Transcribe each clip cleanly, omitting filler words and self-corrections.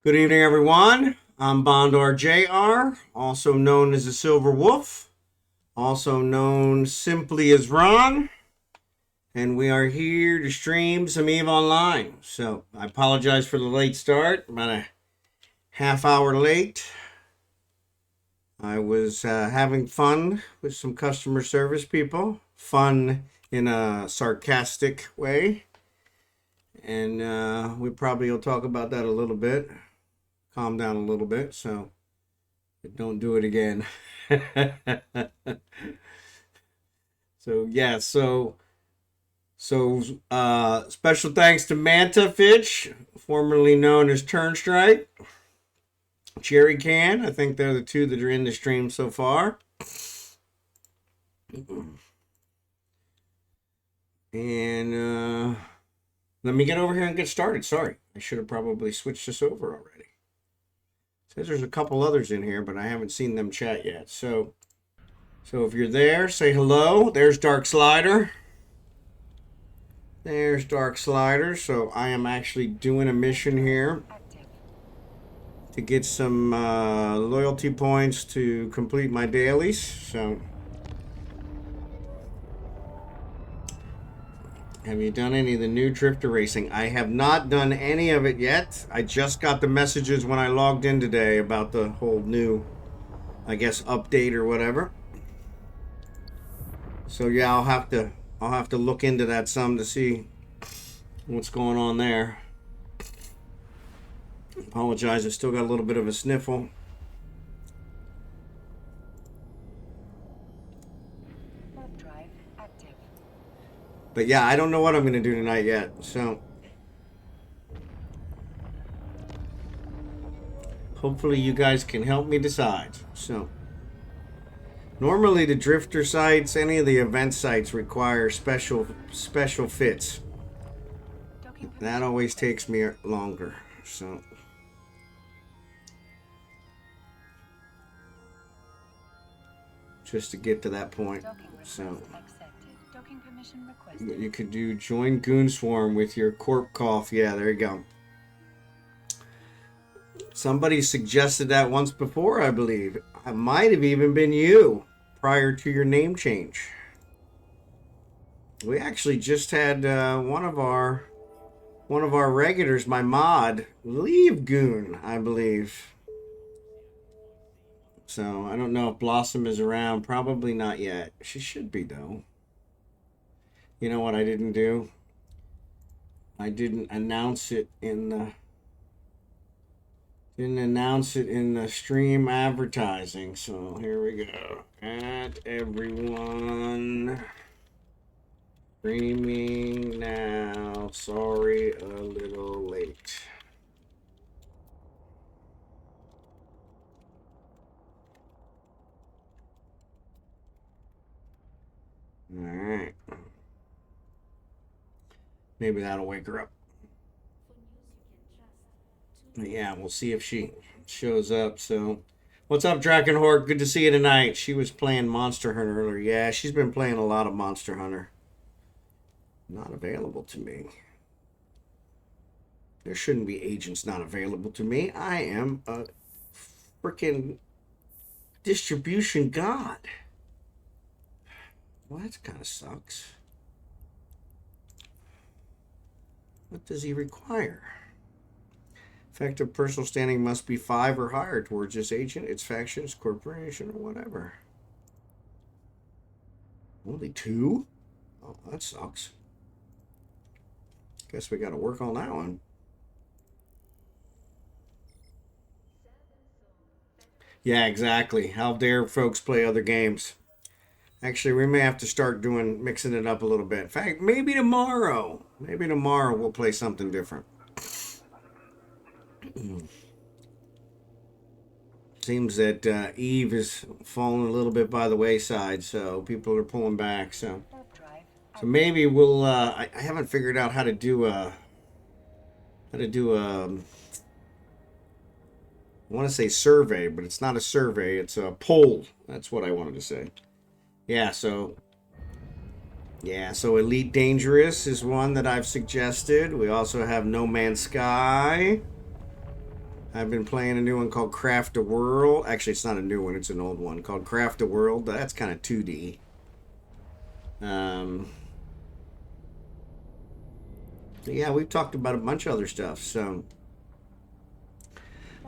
Good evening, everyone. I'm Bondar JR, also known as the Silver Wolf, also known simply as Ron, and we are here to stream some eveonline. So I apologize for the late start, about a half hour late. I was having fun with some customer service people, fun in a sarcastic way, and we probably will talk about that a little bit. Calm down a little bit, so don't do it again. So special thanks to MantaFinch, formerly known as Turnstrike, Cherry Can. I think they're the two that are in the stream so far. And let me get over here and get started. Sorry, I should have probably switched this over already. Says there's a couple others in here, but I haven't seen them chat yet. So if you're there, say hello. There's Dark Slider. There's Dark Slider. So I am actually doing a mission here to get some loyalty points to complete my dailies. So have you done any of the new drifter racing? I have not done any of it yet. I just got the messages when I logged in today about the whole new, I guess, update or whatever. So yeah, I'll have to look into that some to see what's going on there. Apologize, I still got a little bit of a sniffle. But yeah, I don't know what I'm going to do tonight yet. So hopefully you guys can help me decide. So normally the drifter sites, any of the event sites require special fits. That always takes me longer. So just to get to that point. So you could do join Goon Swarm with your corp cough. Yeah, there you go. Somebody suggested that once before, I believe. It might have even been you prior to your name change. We actually just had one of our regulars, my mod, leave Goon, I believe. So I don't know if Blossom is around. Probably not yet. She should be though. You know what I didn't do? I didn't announce it in the stream advertising. So here we go. At everyone streaming now. Sorry, a little late. All right. Maybe that'll wake her up. Yeah, we'll see if she shows up. So, what's up, Drachenhort? Good to see you tonight. She was playing Monster Hunter earlier. Yeah, she's been playing a lot of Monster Hunter. Not available to me. There shouldn't be agents not available to me. I am a freaking distribution god. Well, that kind of sucks. What does he require? Effective personal standing must be 5 or higher towards this agent, its faction, its corporation, or whatever. Only 2? Oh, that sucks. Guess we got to work on that one. Yeah, exactly. How dare folks play other games? Actually, we may have to start mixing it up a little bit. In fact, maybe tomorrow we'll play something different. Seems that Eve is falling a little bit by the wayside, so people are pulling back. So maybe we'll. I haven't figured out how to do a. I want to say survey, but it's not a survey. It's a poll. That's what I wanted to say. Yeah. So Elite Dangerous is one that I've suggested. We also have No Man's Sky. I've been playing a new one called Craft a World. Actually, it's not a new one. It's an old one called Craft a World. That's kind of 2D. Yeah, we've talked about a bunch of other stuff. So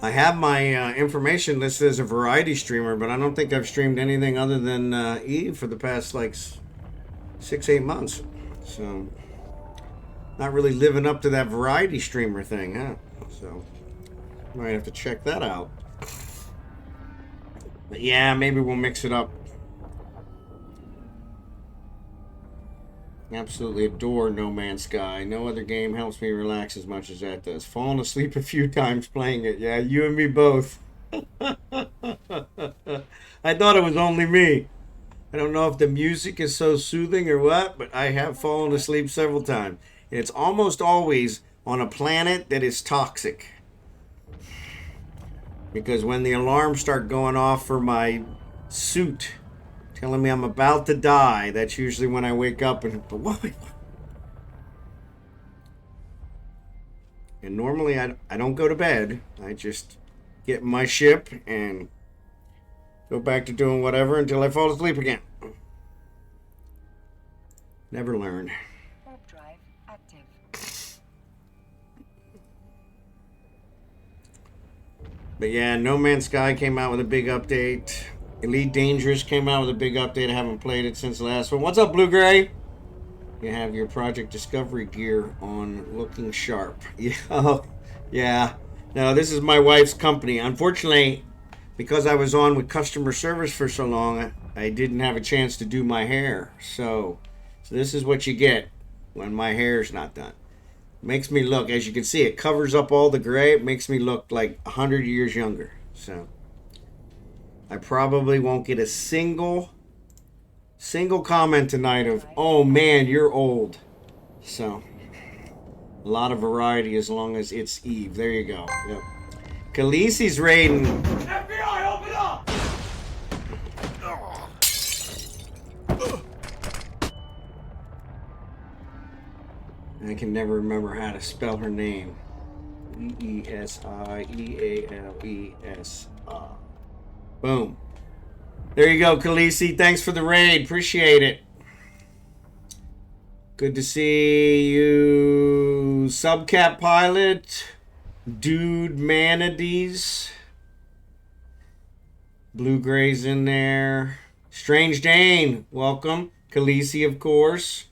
I have my information listed as a variety streamer, but I don't think I've streamed anything other than Eve for the past like 6-8 months. So not really living up to that variety streamer thing, huh? So might have to check that out. But yeah, maybe we'll mix it up. Absolutely adore No Man's Sky. No other game helps me relax as much as that does. Fallen asleep a few times playing it. Yeah, you and me both. I thought it was only me. I don't know if the music is so soothing or what, but I have fallen asleep several times. And it's almost always on a planet that is toxic. Because when the alarms start going off for my suit, telling me I'm about to die, that's usually when I wake up and, but what? And normally I don't go to bed. I just get in my ship and go back to doing whatever until I fall asleep again. Never learn. Warp drive active. But yeah, No Man's Sky came out with a big update. Elite Dangerous came out with a big update. I haven't played it since the last one. What's up, Blue Gray? You have your Project Discovery gear on, looking sharp. Yeah, yeah. No, this is my wife's company. Unfortunately, because I was on with customer service for so long, I didn't have a chance to do my hair. So this is what you get when my hair's not done. Makes me look, as you can see, it covers up all the gray. It makes me look like 100 years younger. So I probably won't get a single comment tonight of, oh man, you're old. So a lot of variety as long as it's Eve. There you go. Yep. Khaleesi's raiding. FBI, open up! I can never remember how to spell her name. Eesialeesi. Boom. There you go, Khaleesi. Thanks for the raid. Appreciate it. Good to see you, Subcap Pilot, doodmanadays. Blue Gray's in there. strangedane, welcome. Khaleesi, of course.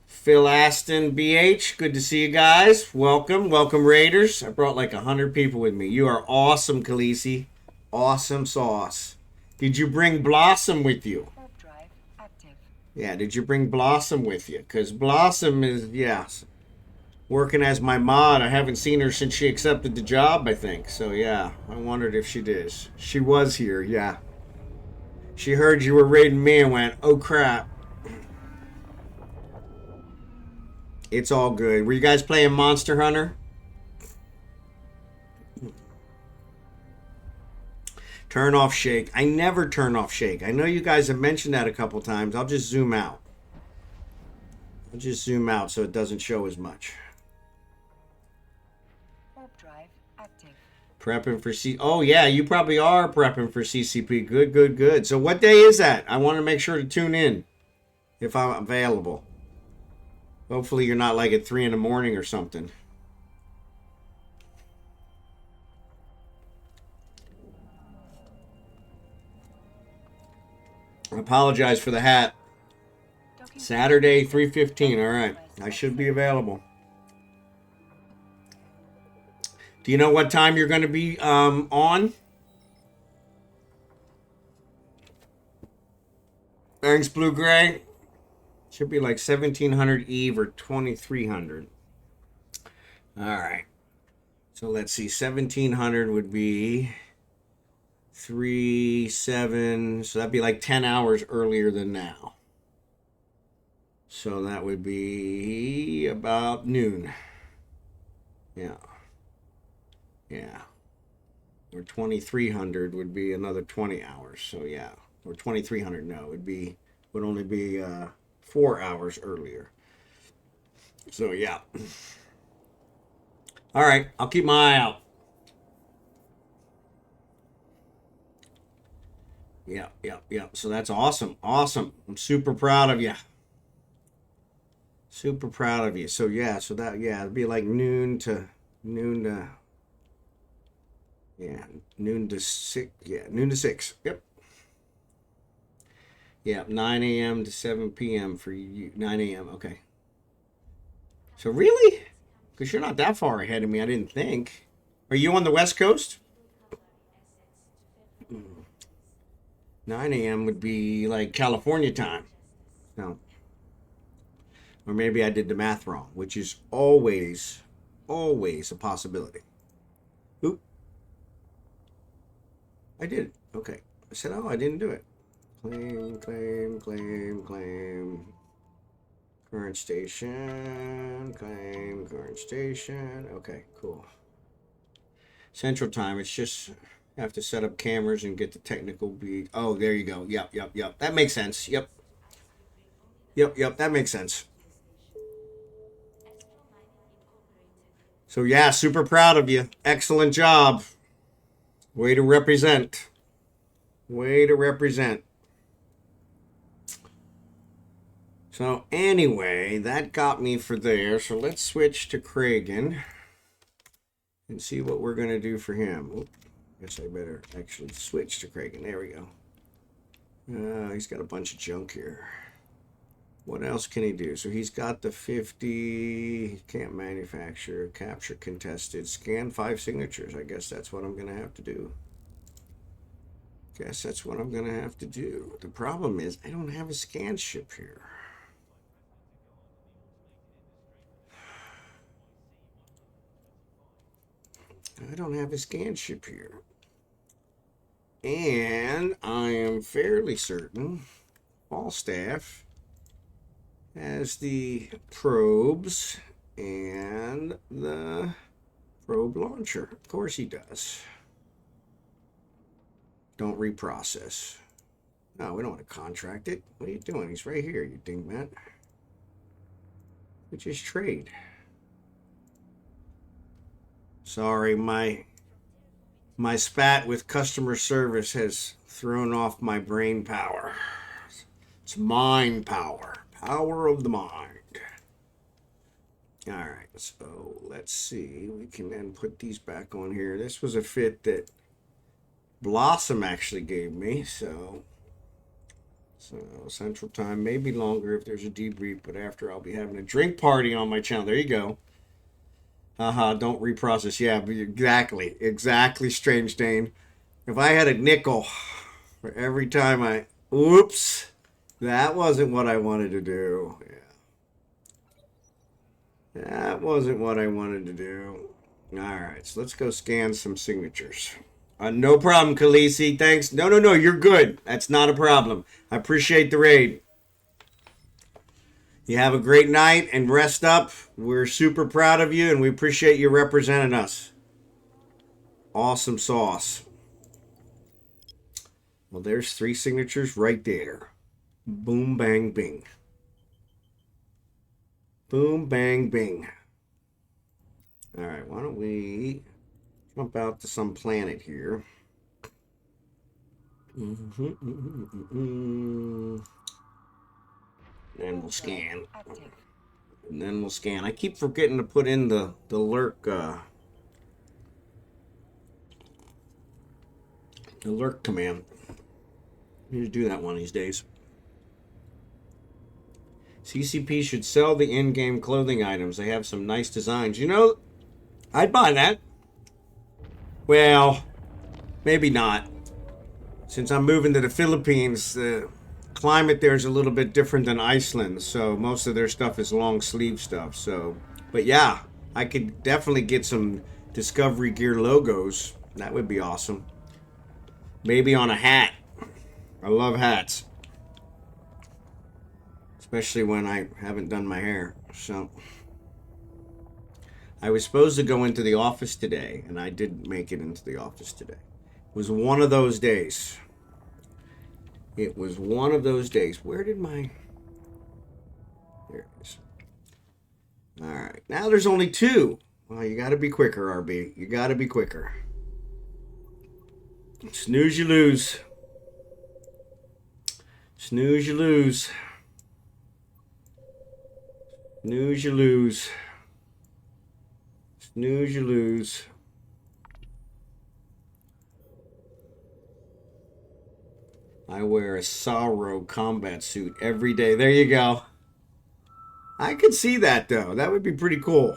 FilastinBH, good to see you guys. Welcome, welcome Raiders. I brought like 100 people with me. You are awesome, Khaleesi. Awesome sauce. Did you bring Blossom with you? Warp drive active. Yeah, did you bring Blossom with you? Because Blossom is, yes, working as my mod. I haven't seen her since she accepted the job, I think. So yeah, I wondered if she did. She was here, yeah. She heard you were raiding me and went, oh crap. It's all good. Were you guys playing Monster Hunter? Turn off shake. I never turn off shake. I know you guys have mentioned that a couple times. I'll just zoom out. I'll just zoom out so it doesn't show as much. Warp drive active. Prepping for C. Oh yeah, you probably are prepping for CCP. Good, good, good. So what day is that? I want to make sure to tune in if I'm available. Hopefully you're not like at 3 in the morning or something. I apologize for the hat. Saturday, 3:15. All right. I should be available. Do you know what time you're going to be on? Thanks, Blue Gray. Should be like 1700 Eve or 2300. All right. So let's see. 1700 would be 3, 7. So that'd be like 10 hours earlier than now. So that would be about noon. Yeah. Yeah. Or 2300 would be another 20 hours. So yeah. Or 2300, no. Would only be 4 hours earlier. So yeah. All right, I'll keep my eye out. Yeah. So that's awesome. Awesome. I'm super proud of you. Super proud of you. So yeah, it'd be like noon to noon to 6. Yeah, noon to 6. Yep. Yeah, 9 a.m. to 7 p.m. for you. 9 a.m. Okay. So really? Because you're not that far ahead of me, I didn't think. Are you on the West Coast? 9 a.m. would be like California time. No. Or maybe I did the math wrong, which is always a possibility. Oop. I did it. Okay. I said, oh, I didn't do it. Claim. Current station. Claim current station. Okay, cool. Central time, it's just have to set up cameras and get the technical beat. Oh, there you go. Yep. That makes sense. Yep. That makes sense. So yeah, super proud of you. Excellent job. Way to represent. So anyway, that got me for there. So let's switch to Kragan and see what we're going to do for him. Oop, guess I better actually switch to Kragan. There we go. He's got a bunch of junk here. What else can he do? So he's got the 50, he can't manufacture, capture contested, scan 5 signatures. I guess that's what I'm going to have to do. The problem is I don't have a scan ship here. And I am fairly certain Falstaff has the probes and the probe launcher. Of course he does. Don't reprocess. No, we don't want to contract it. What are you doing? He's right here, you dingbat. We just trade. Sorry, my spat with customer service has thrown off my brain power. It's mind power. Power of the mind. All right, so let's see. We can then put these back on here. This was a fit that Blossom actually gave me, so Central Time may be longer if there's a debrief, but after I'll be having a drink party on my channel. There you go. Don't reprocess. Yeah, exactly, strangedane. If I had a nickel for every time oops, that wasn't what I wanted to do. Yeah. That wasn't what I wanted to do. All right, so let's go scan some signatures. No problem, Khaleesi. Thanks. No, you're good. That's not a problem. I appreciate the raid. You have a great night and rest up. We're super proud of you and we appreciate you representing us. Awesome sauce. Well, there's 3 signatures right there. Boom, bang, bing. Boom, bang, bing. All right, why don't we jump out to some planet here. And we'll scan. And then we'll scan. I keep forgetting to put in the lurk command. I need to do that one of these days. CCP should sell the in-game clothing items. They have some nice designs. You know, I'd buy that. Well, maybe not. Since I'm moving to the Philippines, the climate there is a little bit different than Iceland, so most of their stuff is long sleeve stuff. So, but yeah, I could definitely get some Discovery Gear logos. That would be awesome. Maybe on a hat. I love hats, especially when I haven't done my hair. So I was supposed to go into the office today, and I didn't make it into the office today. It was one of those days. It was one of those days. Where did my... There it is. All right. Now there's only 2. Well, you got to be quicker, RB. You got to be quicker. Snooze, you lose. Snooze, you lose. Snooze, you lose. Snooze, you lose. I wear a sorrow combat suit every day. There you go. I could see that, though. That would be pretty cool.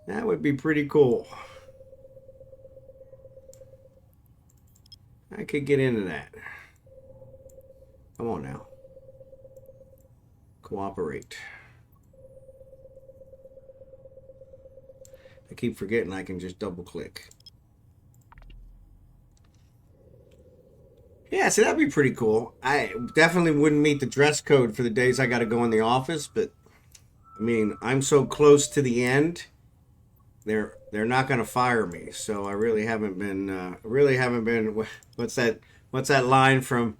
That would be pretty cool. I could get into that. Come on now. Cooperate. I keep forgetting I can just double click. Yeah, so that'd be pretty cool. I definitely wouldn't meet the dress code for the days I got to go in the office, but I mean, I'm so close to the end. They're not going to fire me, so I really haven't been. What's that line from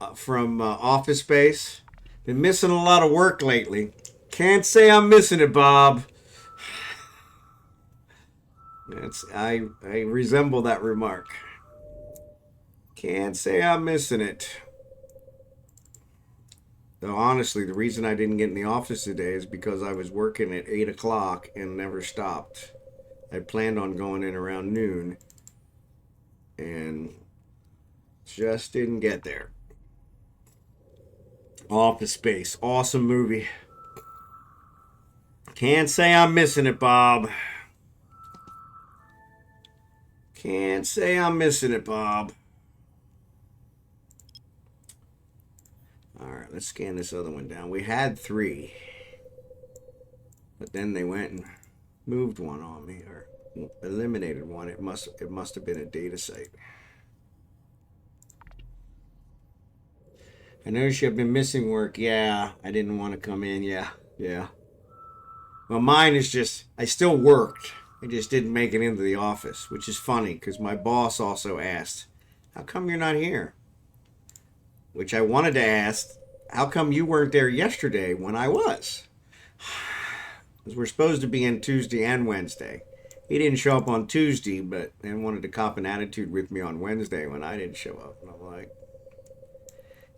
Office Space? Been missing a lot of work lately. Can't say I'm missing it, Bob. I resemble that remark. Can't say I'm missing it. Though honestly, the reason I didn't get in the office today is because I was working at 8 o'clock and never stopped. I planned on going in around noon and just didn't get there. Office Space, awesome movie. Can't say I'm missing it, Bob. Can't say I'm missing it, Bob. All right, let's scan this other one down. We had 3, but then they went and moved one on me, or eliminated one. It must have been a data site. I noticed you've been missing work. Yeah, I didn't want to come in. Yeah. Well, mine is just, I still worked. I just didn't make it into the office, which is funny because my boss also asked, how come you're not here? Which I wanted to ask, how come you weren't there yesterday when I was? Because we're supposed to be in Tuesday and Wednesday. He didn't show up on Tuesday, but then wanted to cop an attitude with me on Wednesday when I didn't show up. And I'm like,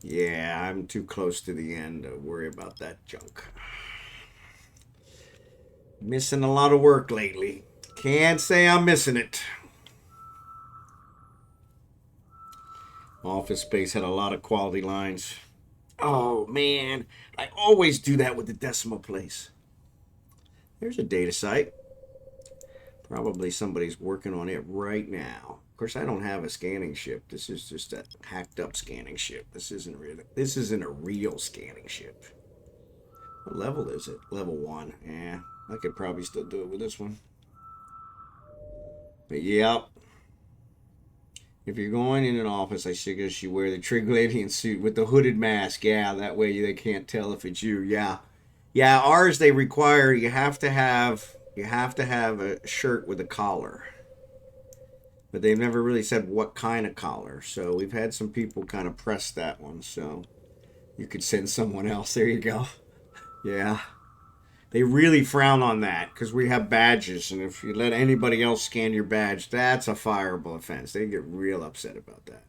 yeah, I'm too close to the end to worry about that junk. Missing a lot of work lately. Can't say I'm missing it. Office Space had a lot of quality lines. Oh, man. I always do that with the decimal place. There's a data site. Probably somebody's working on it right now. Of course, I don't have a scanning ship. This is just a hacked up scanning ship. This isn't a real scanning ship. What level is it? Level 1. Yeah, I could probably still do it with this one. But yep. If you're going in an office, I suggest you wear the Trigladian suit with the hooded mask. Yeah, that way they can't tell if it's you. Yeah. Ours they require you have to have a shirt with a collar. But they've never really said what kind of collar. So we've had some people kind of press that one. So you could send someone else. There you go. Yeah. They really frown on that because we have badges. And if you let anybody else scan your badge, that's a fireable offense. They get real upset about that.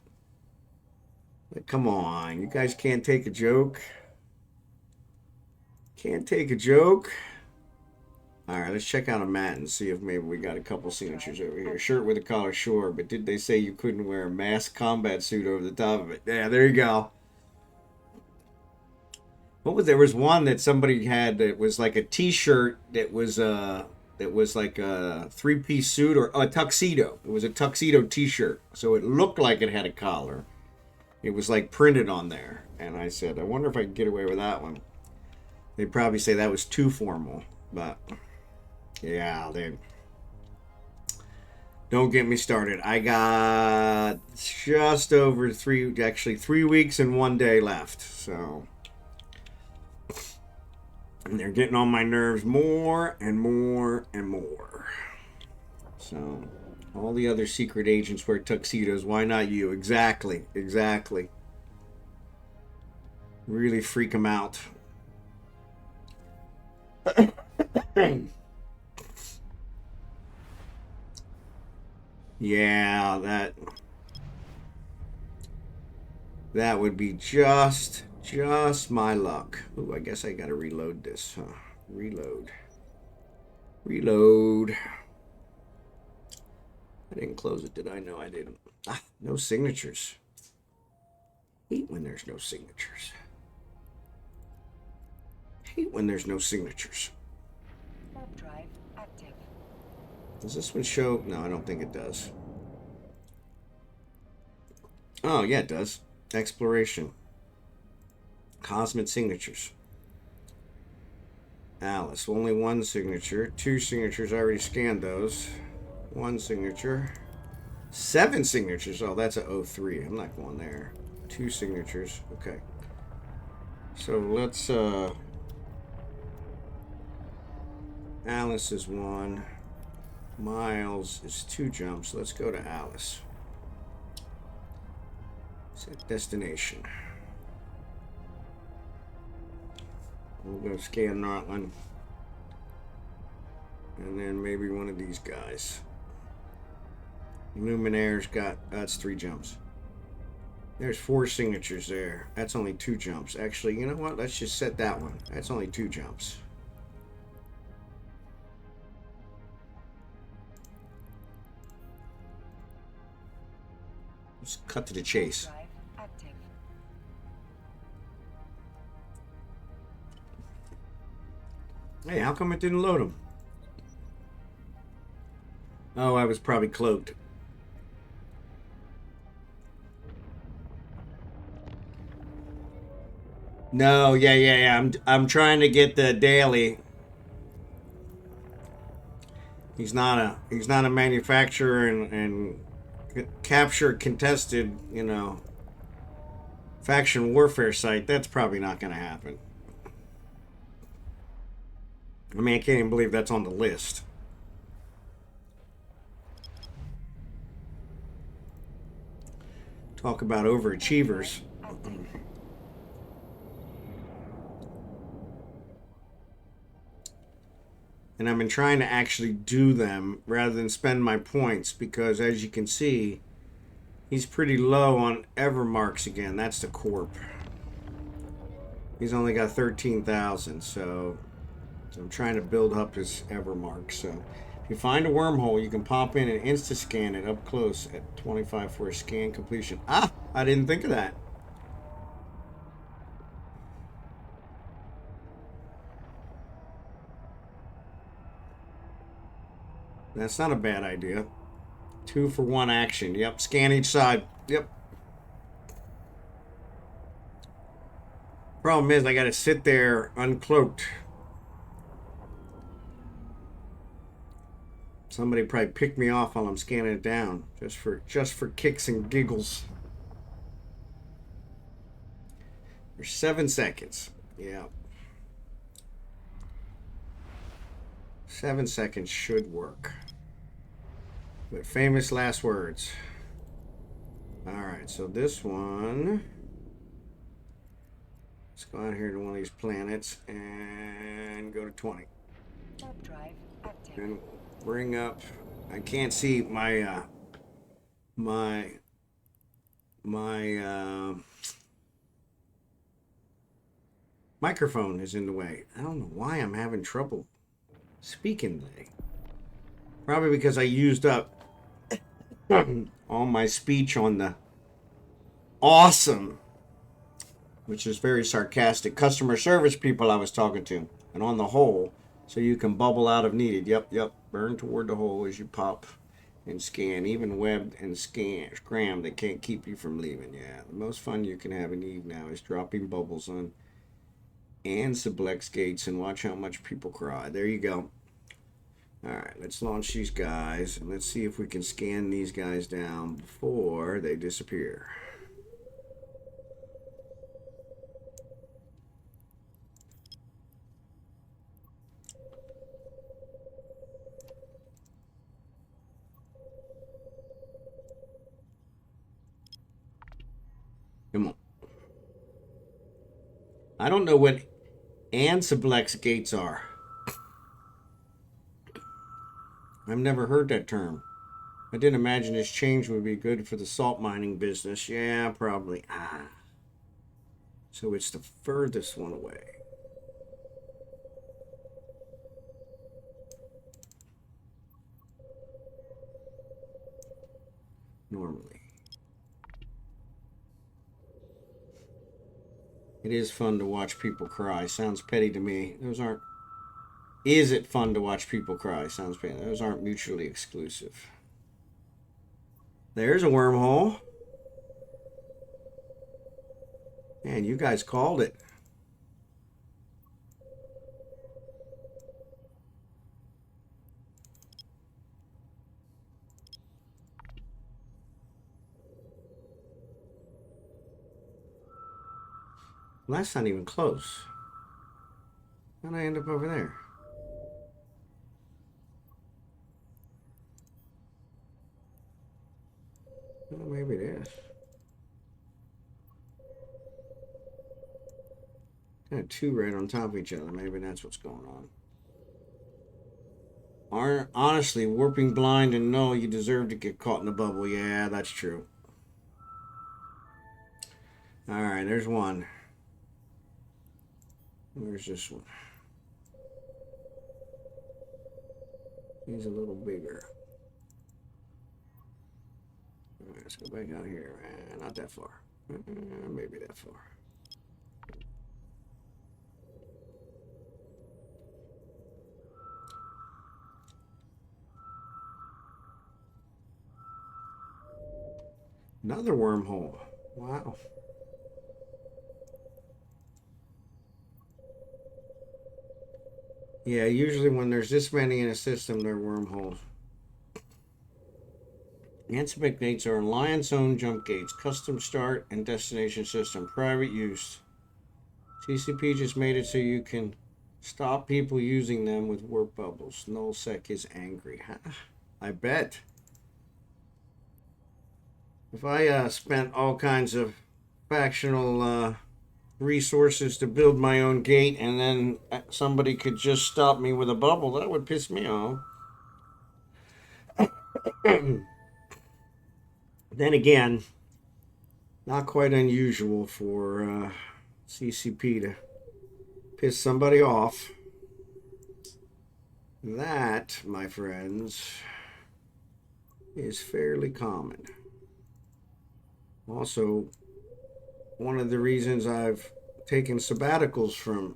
Like, come on. You guys can't take a joke? Can't take a joke? All right, let's check out a mat and see if maybe we got a couple signatures over here. Shirt with a collar, sure, but did they say you couldn't wear a mask combat suit over the top of it? Yeah, there you go. There was one that somebody had that was like a t-shirt that was like a 3-piece suit or a tuxedo. It was a tuxedo t-shirt, so it looked like it had a collar. It was like printed on there, and I said, I wonder if I can get away with that one. They'd probably say that was too formal, but yeah, they don't get me started. I got just over 3 weeks and 1 day left, so. And they're getting on my nerves more and more and more. So, all the other secret agents wear tuxedos. Why not you? Exactly. Really freak them out. Yeah, that would be just my luck. Ooh, I guess I gotta reload this, huh? Reload. I didn't close it, did I? No, I didn't. Ah, no signatures. Hate when there's no signatures. Hate when there's no signatures. Warp drive active. Does this one show? No, I don't think it does. Oh, yeah, it does. Exploration. Cosmic signatures. Alice, only one signature. 2 signatures, I already scanned those. 1 signature. 7 signatures. Oh, that's a 03. I'm not going there. 2 signatures. Okay. So let's, Alice is 1. Miles is 2 jumps. Let's go to Alice. Set destination. We'll go scan Notland. And then maybe one of these guys. Luminaire's got, that's 3 jumps. There's 4 signatures there. That's only 2 jumps. Actually, you know what? Let's just set that one. That's only 2 jumps. Let's cut to the chase. Drive active. Hey, how come it didn't load them? Oh, I was probably cloaked. No, yeah. I'm trying to get the daily. He's not a manufacturer and capture contested, you know, faction warfare site. That's probably not going to happen. I mean, I can't even believe that's on the list. Talk about overachievers. Active. And I've been trying to actually do them rather than spend my points because, as you can see, he's pretty low on Evermarks again. That's the Corp. He's only got 13,000, so I'm trying to build up his Evermarks. So if you find a wormhole, you can pop in and insta-scan it up close at 25 for a scan completion. Ah, I didn't think of that. That's not a bad idea. 2 for 1 action. Yep, scan each side. Yep. Problem is, I gotta sit there uncloaked. Somebody probably picked me off while I'm scanning it down, just for kicks and giggles. There's 7 seconds. Yeah. 7 seconds should work. But famous last words. Alright, so this one. Let's go out here to one of these planets and go to 20. Warp drive active. And bring up. I can't see my microphone is in the way. I don't know why I'm having trouble speaking today. Probably because I used up all my speech on the awesome, which is very sarcastic, customer service people I was talking to. And on the hole, so you can bubble out if needed. Yep. Burn toward the hole as you pop and scan. Even webbed and scram, they can't keep you from leaving. Yeah, the most fun you can have in Eve now is dropping bubbles on and sublex gates and watch how much people cry. There you go. Alright, let's launch these guys and let's see if we can scan these guys down before they disappear. Come on. I don't know what Ansiblex gates are. I've never heard that term. I didn't imagine this change would be good for the salt mining business. Yeah, probably. So it's the furthest one away. Normally. It is fun to watch people cry. Sounds petty to me. Those aren't... Is it fun to watch people cry? Sounds petty. Those aren't mutually exclusive. There's a wormhole. Man, you guys called it. Well, that's not even close. How'd I end up over there? Well, maybe it is. Kind of two right on top of each other. Maybe that's what's going on. Honestly, warping blind and no, you deserve to get caught in a bubble. Yeah, that's true. All right, there's one. Where's this one? He's a little bigger. All right, let's go back out here. Not that far. Maybe that far. Another wormhole. Wow. Yeah, usually when there's this many in a system, they're wormholes. Anti-spec gates are Alliance owned jump gates, custom start and destination system, private use. CCP just made it so you can stop people using them with warp bubbles. Nullsec is angry. I bet. If I spent all kinds of factional resources to build my own gate and then somebody could just stop me with a bubble, that would piss me off. Then again, not quite unusual for CCP to piss somebody off. That, my friends, is fairly common. Also, one of the reasons I've taken sabbaticals from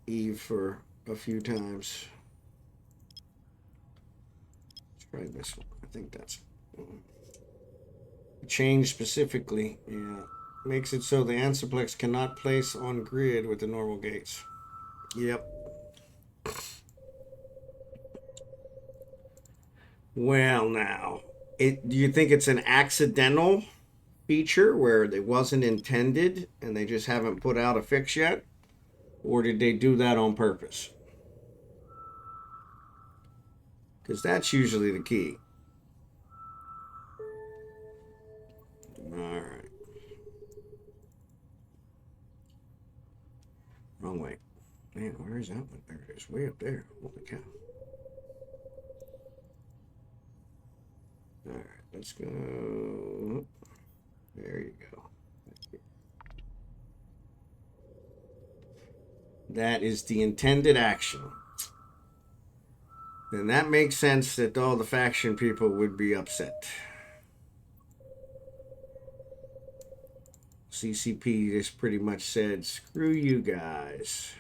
Eve for a few times. Let's try this one. I think that's change specifically. Yeah, makes it so the Ansiplex cannot place on grid with the normal gates. Yep. Well, now, do you think it's an accidental feature where it wasn't intended and they just haven't put out a fix yet? Or did they do that on purpose? Because that's usually the key. All right. Wrong way. Man, where is that one? There it is. Way up there. Holy cow. All right, let's go. There you go. That is the intended action. Then that makes sense that all the faction people would be upset. CCP just pretty much said, screw you guys.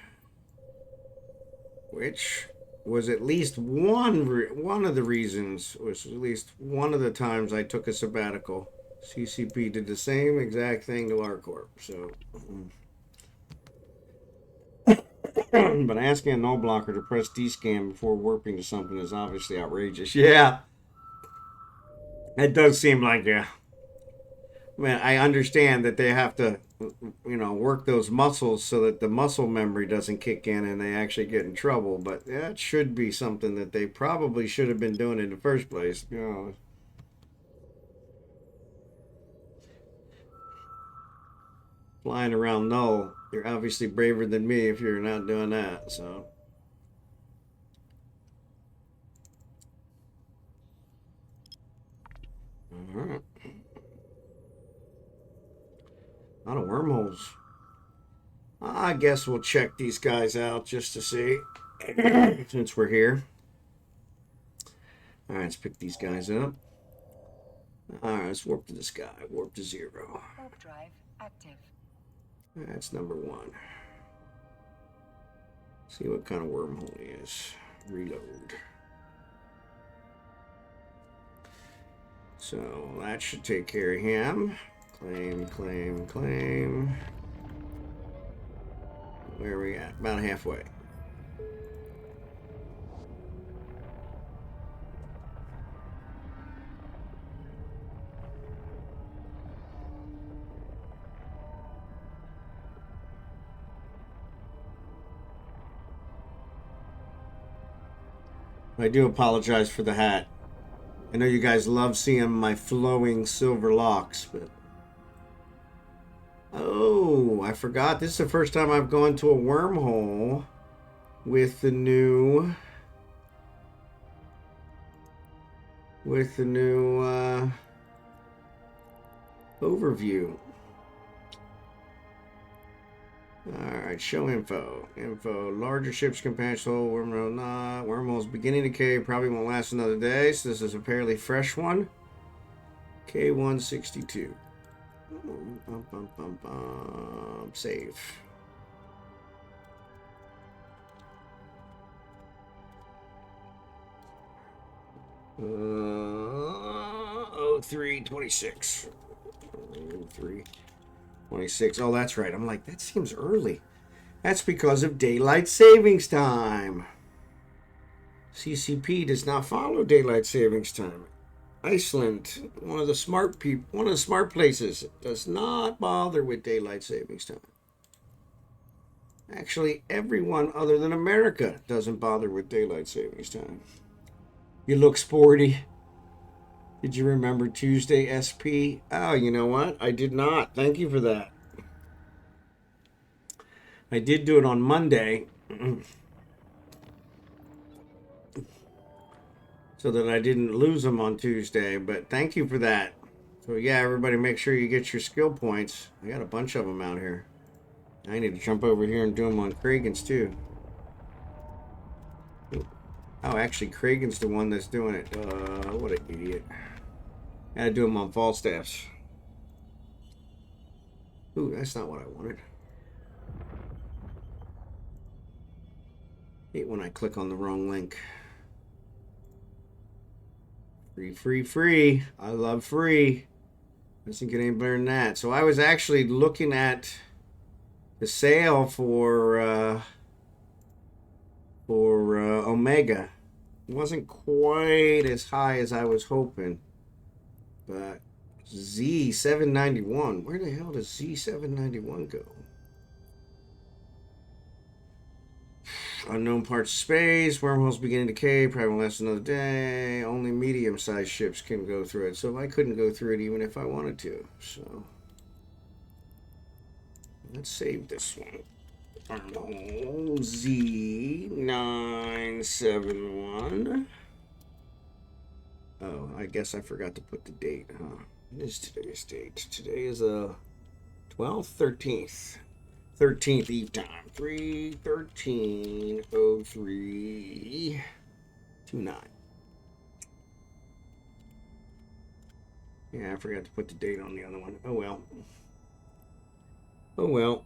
Which was at least one of the reasons, was at least one of the times I took a sabbatical. CCP did the same exact thing to LARCorp. So, but asking a null blocker to press D-scan before warping to something is obviously outrageous. Yeah, it does seem like, yeah. I mean, I understand that they have to, work those muscles so that the muscle memory doesn't kick in and they actually get in trouble. But that should be something that they probably should have been doing in the first place. Flying around null, you're obviously braver than me if you're not doing that. So. Alright. A lot of wormholes. I guess we'll check these guys out just to see. Since we're here. Alright, let's pick these guys up. Alright, let's warp to this guy. Warp to 0. Warp drive active. That's number 1. See what kind of wormhole he is. Reload. So that should take care of him. Claim, claim, claim. Where are we at? About halfway. I do apologize for the hat. I know you guys love seeing my flowing silver locks, but... Oh, I forgot. This is the first time I've gone to a wormhole with the new... overview. Alright, show info. Info. Larger ships can patch the whole wormhole. Not. Wormhole's beginning to decay. Probably won't last another day. So this is a fairly fresh one. K162. Save. Oh, 326. 326. Oh, that's right. I'm like, that seems early. That's because of daylight savings time. CCP does not follow daylight savings time. Iceland, one of the smart places, does not bother with daylight savings time. Actually, everyone other than America doesn't bother with daylight savings time. You look sporty. Did you remember Tuesday SP? Oh, you know what? I did not. Thank you for that. I did do it on Monday. So that I didn't lose them on Tuesday. But thank you for that. So yeah, everybody make sure you get your skill points. I got a bunch of them out here. I need to jump over here and do them on Kragen's too. Oh, actually, Kragen's the one that's doing it. What an idiot. Gotta do them on Falstaffs. Ooh, that's not what I wanted. Hate when I click on the wrong link. Free, free, free. I love free. Doesn't get any better than that. So I was actually looking at the sale for Omega. It wasn't quite as high as I was hoping. But Z791. Where the hell does Z791 go? Unknown parts of space. Wormholes beginning to decay. Probably won't last another day. Only medium-sized ships can go through it. So I couldn't go through it even if I wanted to. So let's save this one. Wormhole Z971. Oh, I guess I forgot to put the date, huh? What is today's date? Today is 12th, 13th. 13th Eve time. 3/13/03/29. Yeah, I forgot to put the date on the other one. Oh well. Oh well.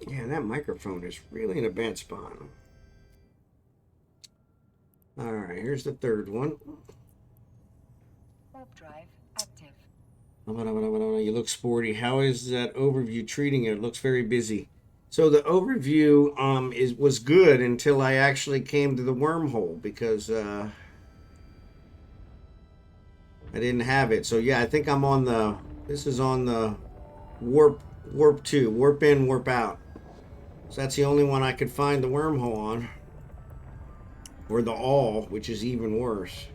Yeah, that microphone is really in a bad spot. Alright, here's the third one. Warp drive active. You look sporty. How is that overview treating you? It looks very busy. So the overview was good until I actually came to the wormhole because I didn't have it. So yeah, I think I'm on the. This is on the warp 2, warp in, warp out. So that's the only one I could find the wormhole on, or the all, which is even worse.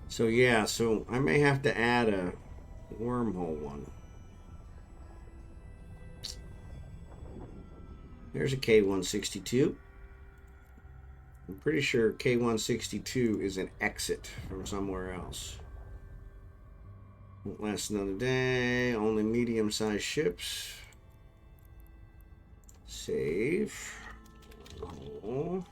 So yeah, so I may have to add a wormhole one. There's a K162. I'm pretty sure K162 is an exit from somewhere else. Won't last another day. Only medium-sized ships. Save. Oh.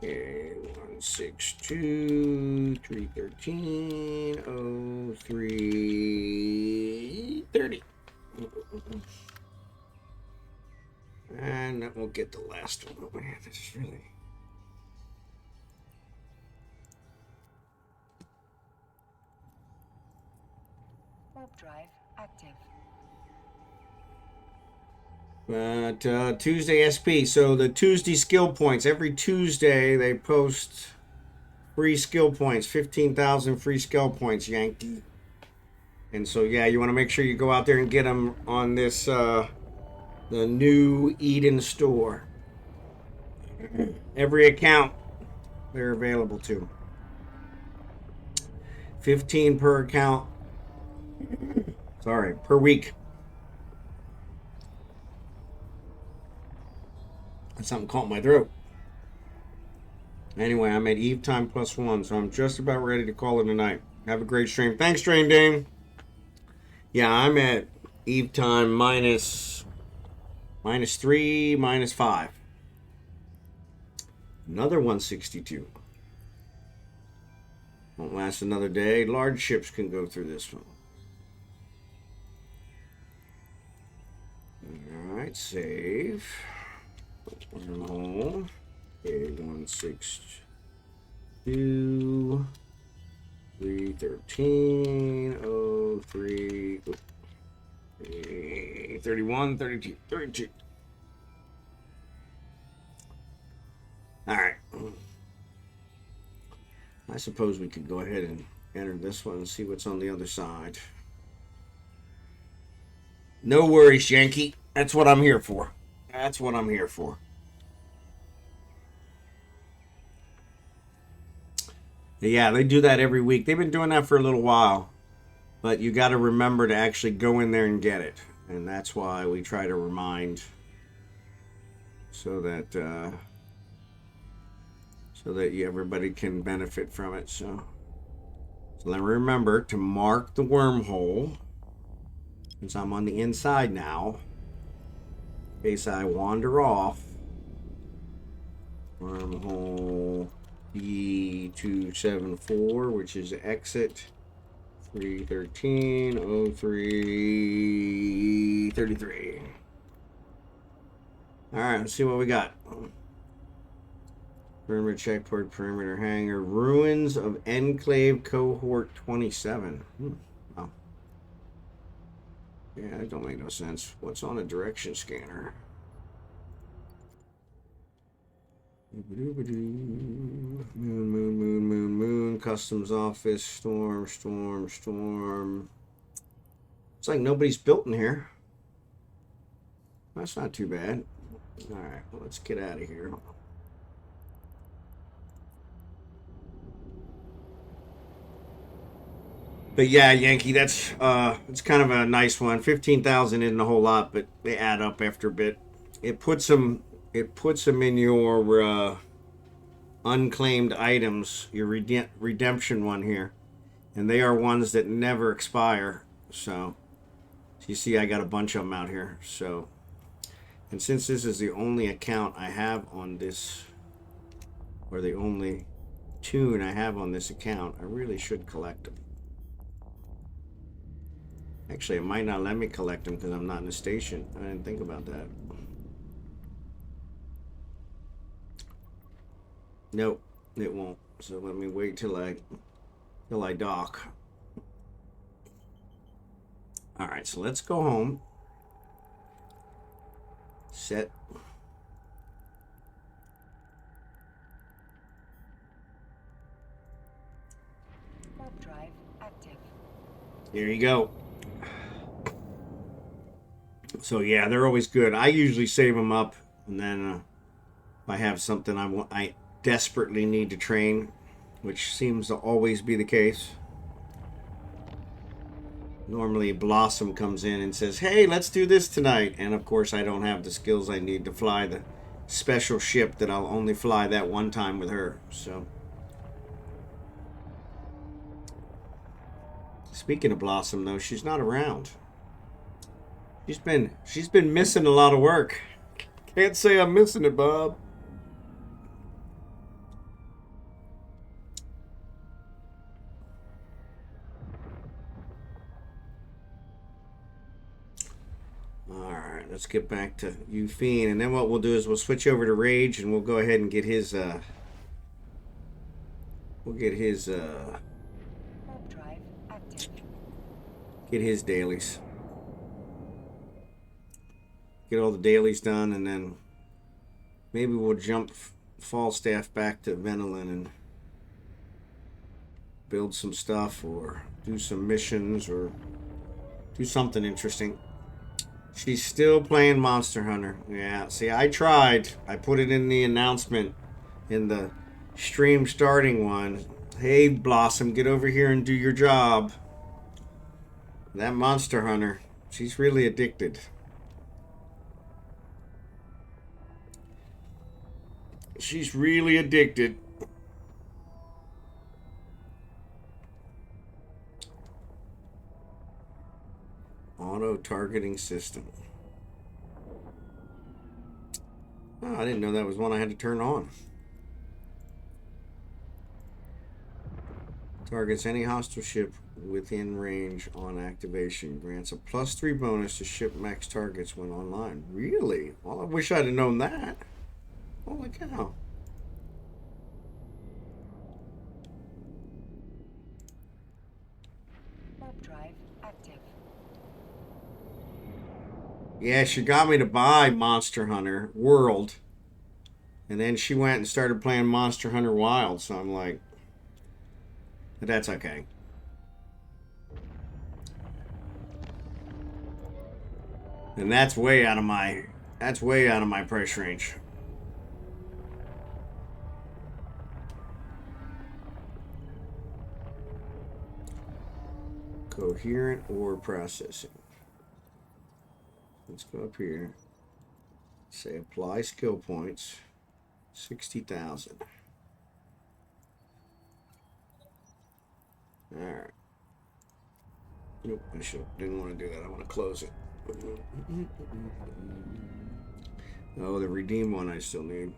Okay, 162, 313, 0330. And that will get the last one. Oh man, this is really. Warp drive active. But Tuesday SP. So the Tuesday skill points. Every Tuesday they post free skill points. 15,000 free skill points, Yankee. And so yeah, you want to make sure you go out there and get them on this the new Eden store. Every account they're available to. 15 per account. Sorry, per week. Something caught my throat. Anyway, I'm at Eve time +1, so I'm just about ready to call it a night. Have a great stream. Thanks, strangedane. Yeah, I'm at Eve time -3, -5. Another 162. Won't last another day. Large ships can go through this one. Alright, save. Wormhole. Okay, 162, 313, 03, 31, 32, 32. Alright. I suppose we could go ahead and enter this one and see what's on the other side. No worries, Yankee. That's what I'm here for. That's what I'm here for. Yeah, they do that every week. They've been doing that for a little while. But you got to remember to actually go in there and get it. And that's why we try to remind so that everybody can benefit from it. So let me remember to mark the wormhole, since I'm on the inside now, in case I wander off. Wormhole B274, which is exit 313, 0333. Alright, let's see what we got. Perimeter checkpoint, perimeter hangar, ruins of Enclave Cohort 27. Wow. Yeah, that don't make no sense. What's on a direction scanner? Moon, customs office, storm. It's like nobody's built in here. That's not too bad. Alright, well, let's get out of here. But yeah, Yankee, that's it's kind of a nice one. 15,000 isn't a whole lot, but they add up after a bit. It puts them in your unclaimed items, your redemption one here, and they are ones that never expire. So you see, I got a bunch of them out here. So, and since this is the only account I have on this, or the only tune I have on this account, I really should collect them. Actually, it might not let me collect them because I'm not in the station. I didn't think about that. Nope, it won't. So let me wait till I dock. All right, so let's go home. Set. Warp drive active. There you go. So yeah, they're always good. I usually save them up, and then if I have something I desperately need to train, which seems to always be the case. Normally Blossom comes in and says, hey, let's do this tonight. And of course I don't have the skills I need to fly the special ship that I'll only fly that one time with her. So, speaking of Blossom, though, she's not around. She's been missing a lot of work. Can't say I'm missing it, Bob. Alright, let's get back to Euphene, and then what we'll do is we'll switch over to Rage, and we'll go ahead and get his Warp drive active. get his dailies. Get all the dailies done, and then maybe we'll jump Falstaff back to Venolin and build some stuff, or do some missions, or do something interesting. She's still playing Monster Hunter. Yeah, see, I tried. I put it in the announcement in the stream starting one. Hey, Blossom, get over here and do your job. That Monster Hunter, she's really addicted. She's really addicted. Auto targeting system. Oh, I didn't know that was one I had to turn on. Targets any hostile ship within range on activation. Grants a +3 bonus to ship max targets when online. Really? Well, I wish I'd have known that. Holy cow. Warp drive active. Yeah, she got me to buy Monster Hunter World. And then she went and started playing Monster Hunter Wild. So I'm like, that's okay. And that's way out of my price range. Coherent or processing. Let's go up here. Say apply skill points. 60,000. Alright. Nope, didn't want to do that. I want to close it. Oh, the redeem one I still need.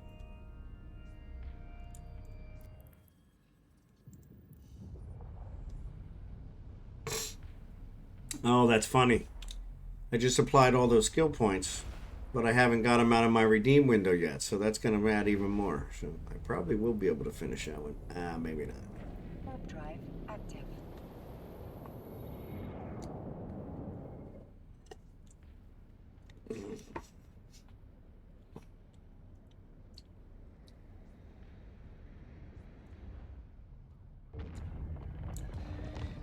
Oh, that's funny. I just applied all those skill points, but I haven't got them out of my redeem window yet, so that's going to add even more. So I probably will be able to finish that one. Maybe not. Warp drive active.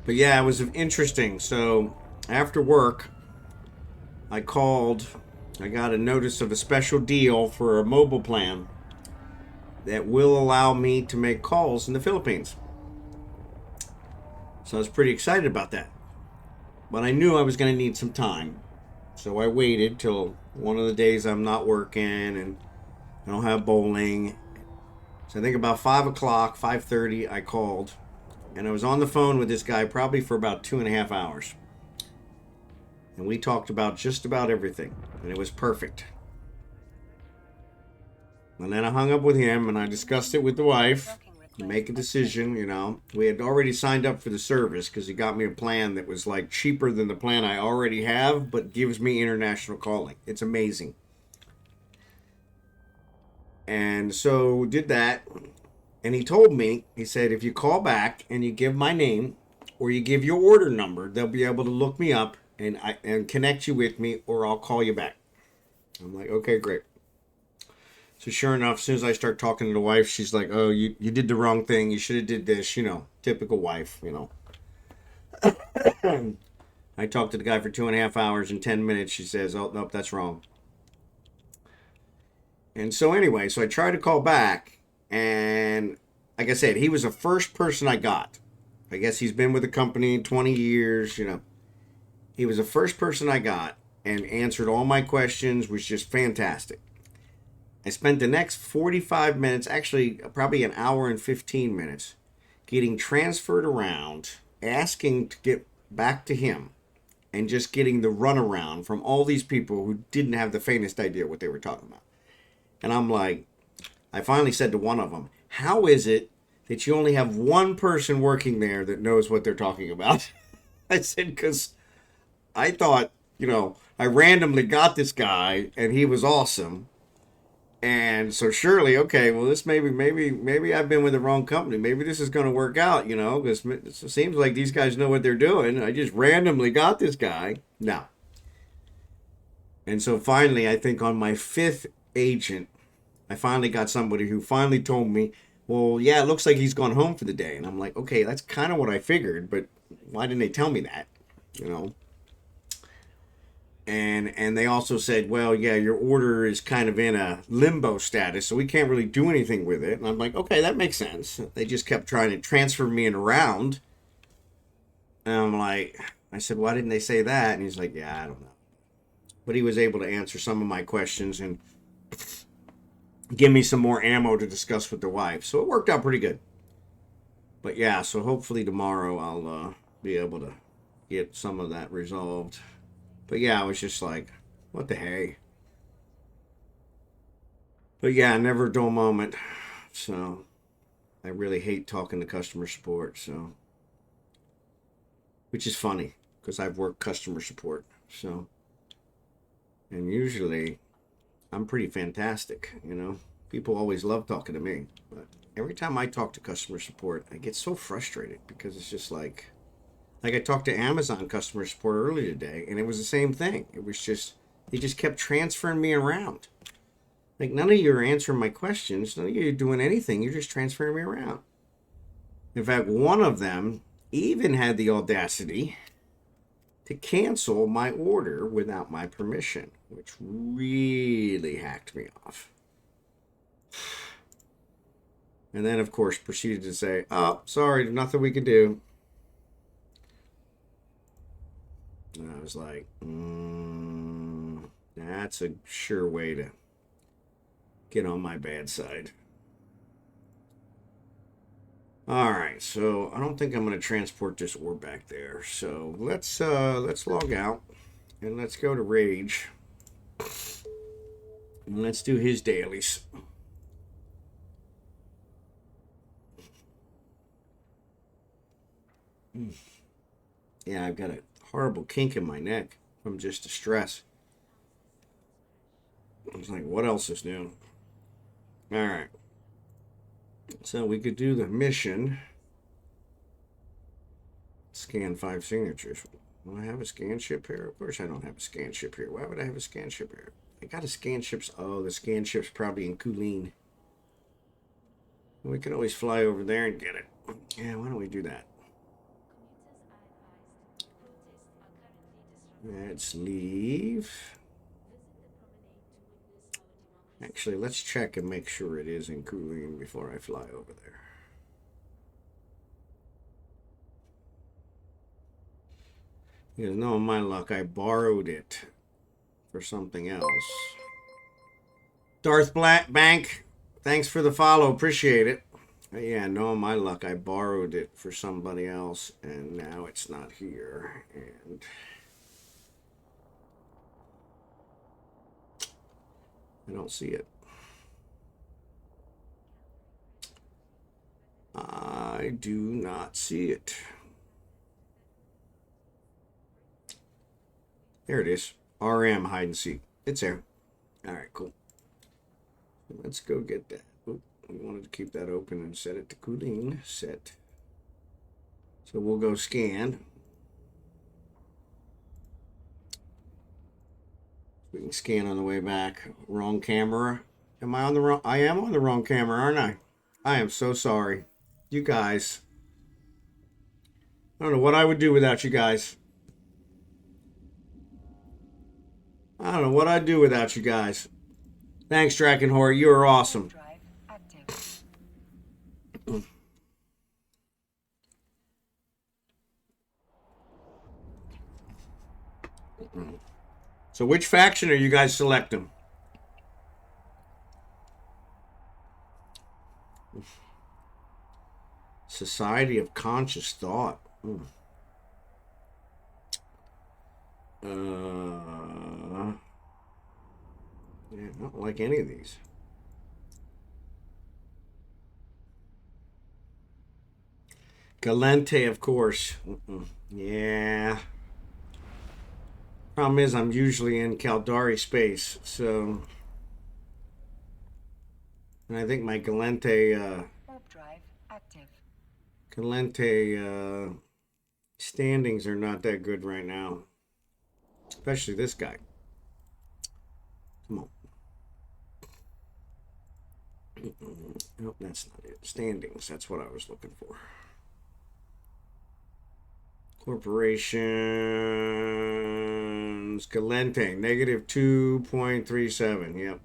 But yeah, it was interesting. So after work, I called. I got a notice of a special deal for a mobile plan that will allow me to make calls in the Philippines. So I was pretty excited about that. But I knew I was going to need some time. So I waited till one of the days I'm not working and I don't have bowling. So I think about 5 o'clock, 5:30, I called. And I was on the phone with this guy probably for about 2.5 hours. And we talked about just about everything. And it was perfect. And then I hung up with him and I discussed it with the wife. To make a decision, you know. We had already signed up for the service because he got me a plan that was like cheaper than the plan I already have, but gives me international calling. It's amazing. And so did that. And he told me, he said, if you call back and you give my name or you give your order number, they'll be able to look me up and connect you with me, or I'll call you back. I'm like, okay, great. So sure enough, as soon as I start talking to the wife, she's like, oh, you did the wrong thing. You should have did this, you know, typical wife, you know. I talked to the guy for 2.5 hours. In 10 minutes, she says, oh, nope, that's wrong. And so anyway, so I tried to call back. And like I said, he was the first person I got. I guess he's been with the company 20 years, you know. He was the first person I got and answered all my questions, was just fantastic. I spent the next 45 minutes, actually probably an hour and 15 minutes, getting transferred around, asking to get back to him, and just getting the runaround from all these people who didn't have the faintest idea what they were talking about. And I'm like, I finally said to one of them, how is it that you only have one person working there that knows what they're talking about? I said, because I thought, I randomly got this guy and he was awesome. And so surely, okay, well, this maybe I've been with the wrong company. Maybe this is going to work out, because it seems like these guys know what they're doing. I just randomly got this guy. No. And so finally, I think on my 5th agent, I finally got somebody who finally told me, well, yeah, it looks like he's gone home for the day. And I'm like, okay, that's kind of what I figured, but why didn't they tell me that, And they also said, well, yeah, your order is kind of in a limbo status, so we can't really do anything with it. And I'm like, okay, that makes sense. They just kept trying to transfer me around. And I'm like, I said, why didn't they say that? And he's like, yeah, I don't know. But he was able to answer some of my questions and give me some more ammo to discuss with the wife. So it worked out pretty good. But yeah, so hopefully tomorrow I'll be able to get some of that resolved. But yeah, I was just like, what the hey? But yeah, never a dull moment. So I really hate talking to customer support. So, which is funny because I've worked customer support. So, and usually I'm pretty fantastic, People always love talking to me. But every time I talk to customer support, I get so frustrated because it's just like I talked to Amazon customer support earlier today, and it was the same thing. It was just, they just kept transferring me around. Like, none of you are answering my questions. None of you are doing anything. You're just transferring me around. In fact, one of them even had the audacity to cancel my order without my permission, which really hacked me off. And then, of course, proceeded to say, oh, sorry, there's nothing we can do. And I was like, that's a sure way to get on my bad side. All right, so I don't think I'm going to transport this ore back there. So let's log out and let's go to Rage and let's do his dailies. Yeah, I've got a horrible kink in my neck from just the stress. I was like, what else is new? All right. So we could do the mission. Scan 5 signatures. Do I have a scan ship here? Of course I don't have a scan ship here. Why would I have a scan ship here? I got a scan ship's... Oh, the scan ship's probably in Kuleen. We can always fly over there and get it. Yeah, why don't we do that? Let's leave. Actually, let's check and make sure it is in Kuleen before I fly over there. Because no, my luck, I borrowed it for something else. Darth Bank, thanks for the follow. Appreciate it. Yeah, no, my luck, I borrowed it for somebody else, and now it's not here. And I don't see it. I do not see it. There it is. RM hide and seek. It's there. All right, cool. Let's go get that. Oop, we wanted to keep that open and set it to Kuleen. Set. So we'll go scan. We can scan on the way back. Wrong camera. Am I on the wrong? I am on the wrong camera, aren't I? I am so sorry. You guys. I don't know what I would do without you guys. I don't know what I'd do without you guys. Thanks, drachenhort. You are awesome. Drive active. So which faction are you guys selecting? Society of Conscious Thought. Yeah, I don't like any of these. Galente, of course. Yeah. Problem is, I'm usually in Caldari space, so. And I think my Galente, Warp drive active. Galente standings are not that good right now. Especially this guy. Come on. Nope, that's not it. Standings, that's what I was looking for. Corporations. Galente, negative 2.37. Yep.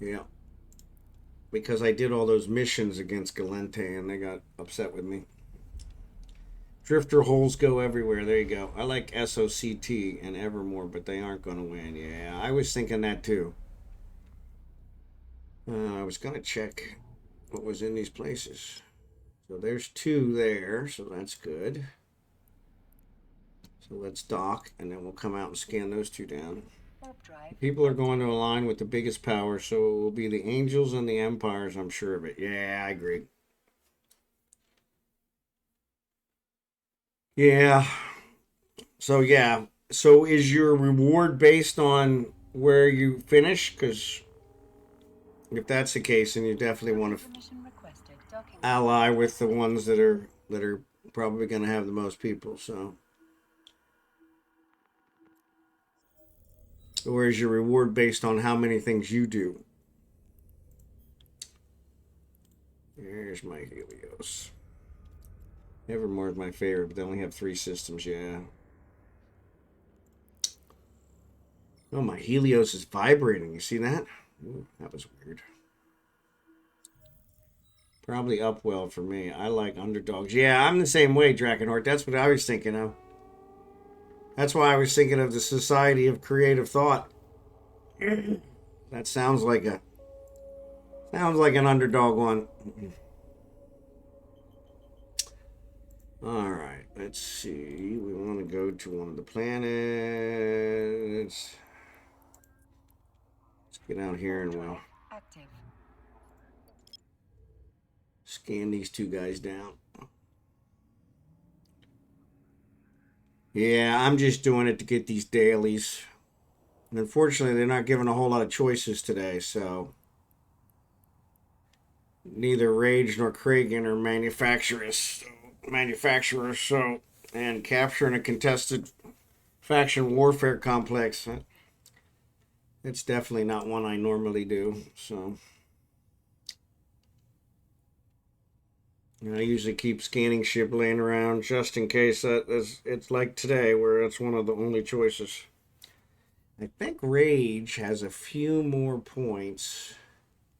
Yep. Because I did all those missions against Galente and they got upset with me. Drifter holes go everywhere. There you go. I like SOCT and Evermore, but they aren't going to win. Yeah, I was thinking that too. I was going to check what was in these places. So there's 2 there, so that's good. So let's dock, and then we'll come out and scan those 2 down. People are going to align with the biggest power, so it will be the Angels and the Empires, I'm sure of it. Yeah, I agree. Yeah. So, yeah. So is your reward based on where you finish? Because if that's the case, then you definitely want to ally with the ones that are probably going to have the most people. So, or is your reward based on how many things you do? Here's my Helios. Evermore is my favorite, but they only have 3 systems. Yeah. Oh, my Helios is vibrating. You see that? Ooh, that was weird. Probably up well for me. I like underdogs. Yeah, I'm the same way, Drachenhort. That's what I was thinking of. That's why I was thinking of the Society of Creative Thought. That sounds like an underdog one. All right, let's see. We want to go to one of the planets. Let's get out here and we'll scan these 2 guys down. Yeah, I'm just doing it to get these dailies. And unfortunately, they're not giving a whole lot of choices today, so neither Rage nor Kragan are manufacturers, so and capturing a contested faction warfare complex, it's definitely not one I normally do, so I usually keep scanning ship laying around just in case it's like today where it's one of the only choices. I think Rage has a few more points.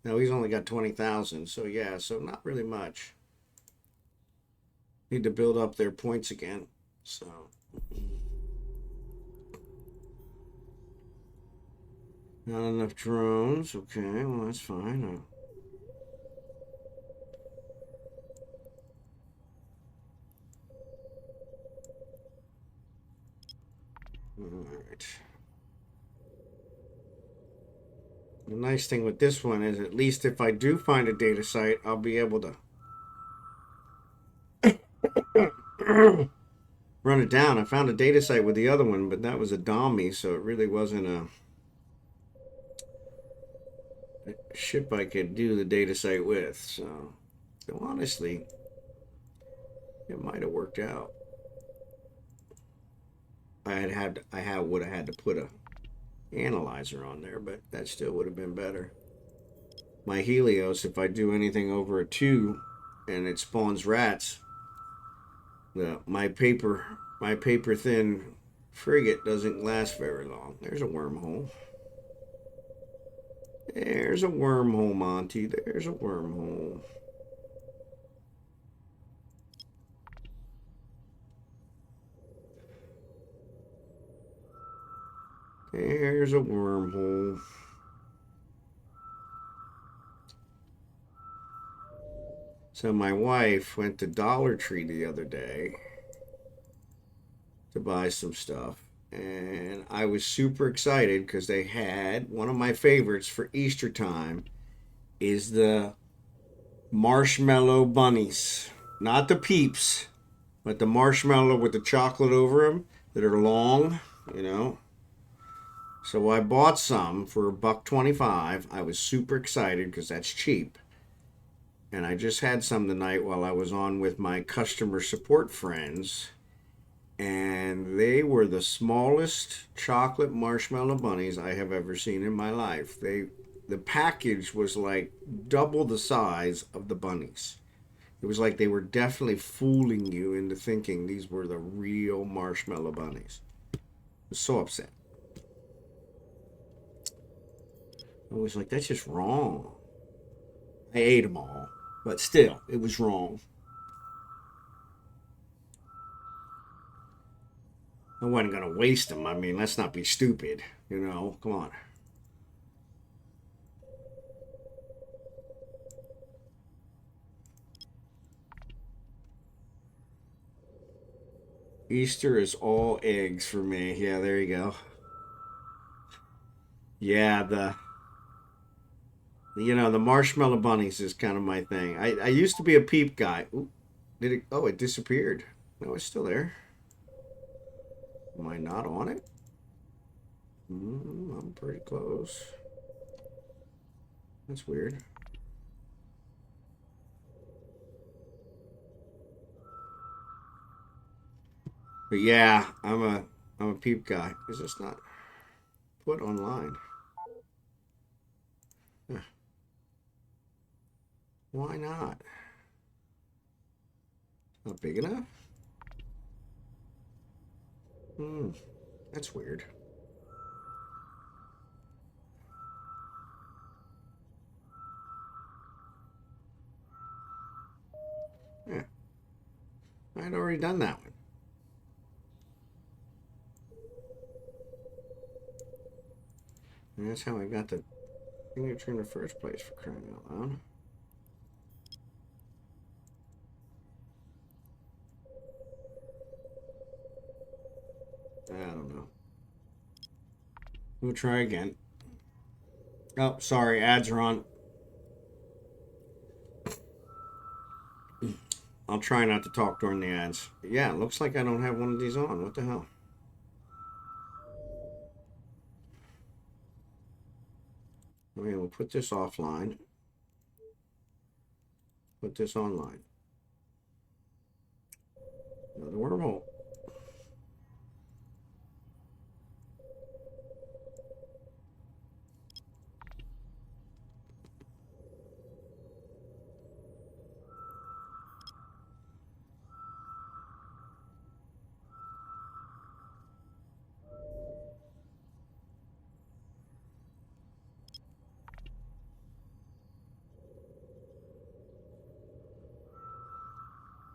No, he's only got 20,000, so yeah, so not really much. Need to build up their points again, so. Not enough drones, okay, well that's fine. Alright. The nice thing with this one is at least if I do find a data site, I'll be able to run it down. I found a data site with the other one, but that was a dummy, so it really wasn't a ship I could do the data site with. So honestly, it might have worked out. I would have had to put a analyzer on there, but that still would have been better. My Helios, if I do anything over a 2 and it spawns rats, my paper thin frigate doesn't last very long. There's a wormhole. There's a wormhole, Monty. There's a wormhole. There's a wormhole. So my wife went to Dollar Tree the other day to buy some stuff. And I was super excited because they had one of my favorites for Easter time is the marshmallow bunnies. Not the peeps, but the marshmallow with the chocolate over them that are long, you know. So I bought some for $1.25. I was super excited because that's cheap. And I just had some tonight while I was on with my customer support friends. And they were the smallest chocolate marshmallow bunnies I have ever seen in my life. The package was like double the size of the bunnies. It was like they were definitely fooling you into thinking these were the real marshmallow bunnies. I was so upset. I was like, that's just wrong. I ate them all, but still, it was wrong. I wasn't going to waste them. I mean, let's not be stupid, you know? Come on. Easter is all eggs for me. Yeah, there you go. Yeah, the marshmallow bunnies is kind of my thing. I used to be a peep guy. Ooh, did it? Oh, it disappeared. No, it's still there. Am I not on it? I'm pretty close. That's weird. But yeah, I'm a peep guy. Is this not put online? Huh. Why not? Not big enough? That's weird. Yeah, I'd already done that one. And that's how I got the signature in the first place, for crying out loud. I don't know. We'll try again. Oh, sorry, ads are on. I'll try not to talk during the ads. But yeah, it looks like I don't have one of these on. What the hell? Okay, we'll put this offline. Put this online. Another wormhole.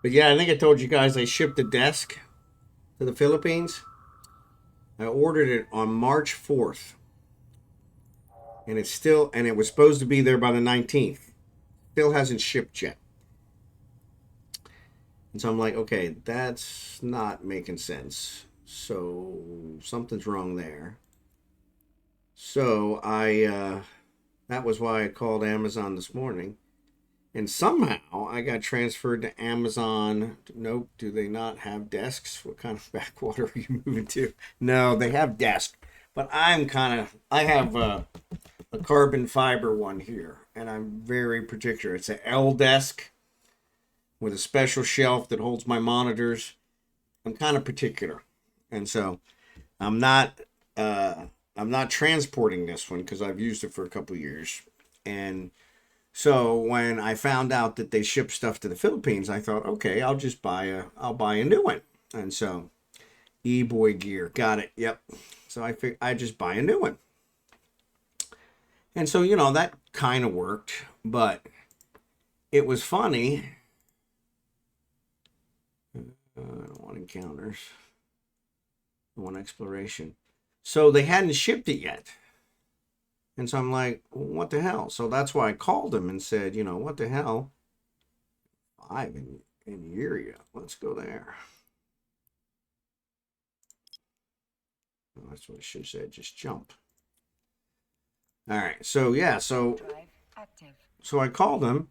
But yeah, I think I told you guys I shipped a desk to the Philippines. I ordered it on March 4th. And it was supposed to be there by the 19th. Still hasn't shipped yet. And so I'm like, okay, that's not making sense. So something's wrong there. So that was why I called Amazon this morning. And somehow I got transferred to Amazon. Nope, do they not have desks? What kind of backwater are you moving to? No, they have desks. But I have a carbon fiber one here. And I'm very particular. It's an L desk with a special shelf that holds my monitors. I'm kind of particular. And so I'm not transporting this one because I've used it for a couple of years. And so when I found out that they ship stuff to the Philippines, I thought, okay, I'll buy a new one. And so E-Boy gear, got it. Yep. So I just buy a new one. And so, that kind of worked, but it was funny. I don't want encounters. I want exploration. So they hadn't shipped it yet. And so I'm like, what the hell? So that's why I called him and said, what the hell? live in Area. Let's go there. Oh, that's what I should have said. Just jump. All right. So yeah. So I called them,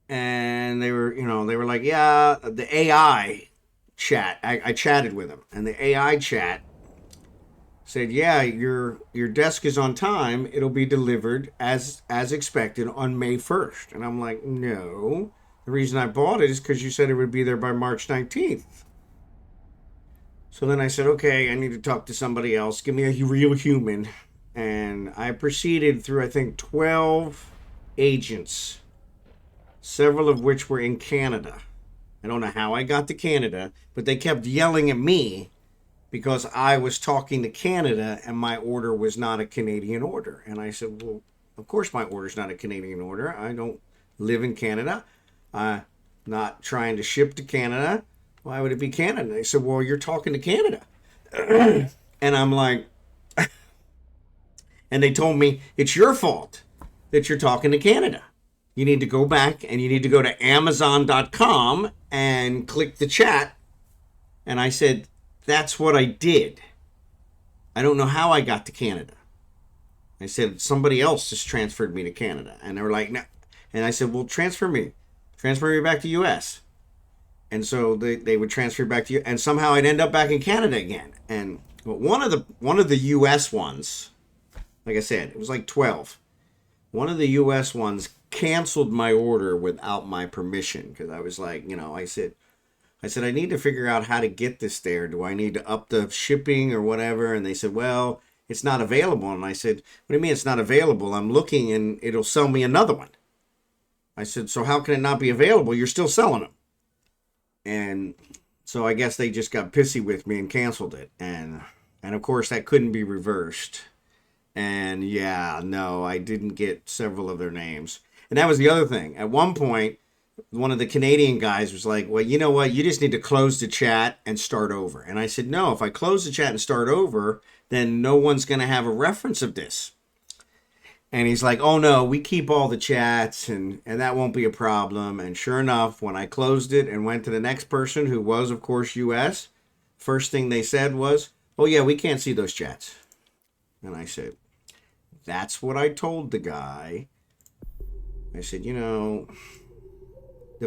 and they were, they were like, yeah, the AI chat. I chatted with them, and the AI chat said, yeah, your desk is on time. It'll be delivered as expected on May 1st. And I'm like, no. The reason I bought it is because you said it would be there by March 19th. So then I said, okay, I need to talk to somebody else. Give me a real human. And I proceeded through, I think, 12 agents, several of which were in Canada. I don't know how I got to Canada, but they kept yelling at me because I was talking to Canada and my order was not a Canadian order. And I said, well, of course my order's not a Canadian order. I don't live in Canada. I'm not trying to ship to Canada. Why would it be Canada? They said, well, you're talking to Canada. And I'm like, and they told me, it's your fault that you're talking to Canada. You need to go back and you need to go to Amazon.com and click the chat. And I said, that's what I did. I don't know how I got to Canada. I said, somebody else just transferred me to Canada. And they were like, no. And I said, well, transfer me back to US. And so they would transfer back to you, and somehow I'd end up back in Canada again. And one of the US ones, like I said, it was like 12. One of the US ones canceled my order without my permission, because I was like, I said I need to figure out how to get this there. Do I need to up the shipping or whatever? And they said, well, it's not available. And I said, what do you mean it's not available? I'm looking and it'll sell me another one. I said, so how can it not be available? You're still selling them. And so I guess they just got pissy with me and canceled it. And of course that couldn't be reversed. And yeah, no, I didn't get several of their names. And that was the other thing. At one point, one of the Canadian guys was like, well, you know what? You just need to close the chat and start over. And I said, no, if I close the chat and start over, then no one's going to have a reference of this. And he's like, oh no, we keep all the chats and that won't be a problem. And sure enough, when I closed it and went to the next person, who was, of course, US, first thing they said was, oh yeah, we can't see those chats. And I said, that's what I told the guy. I said, the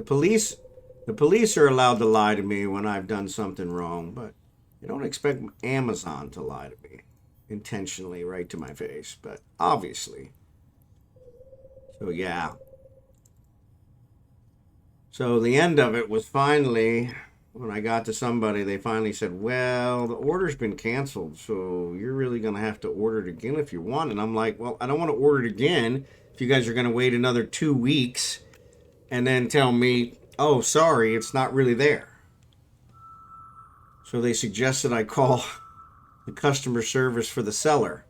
police are allowed to lie to me when I've done something wrong, but you don't expect Amazon to lie to me intentionally right to my face, but obviously. So yeah. So the end of it was finally, when I got to somebody, they finally said, well, the order's been canceled, so you're really going to have to order it again if you want. And I'm like, well, I don't want to order it again if you guys are going to wait another 2 weeks and then tell me, oh, sorry, it's not really there. So they suggested I call the customer service for the seller,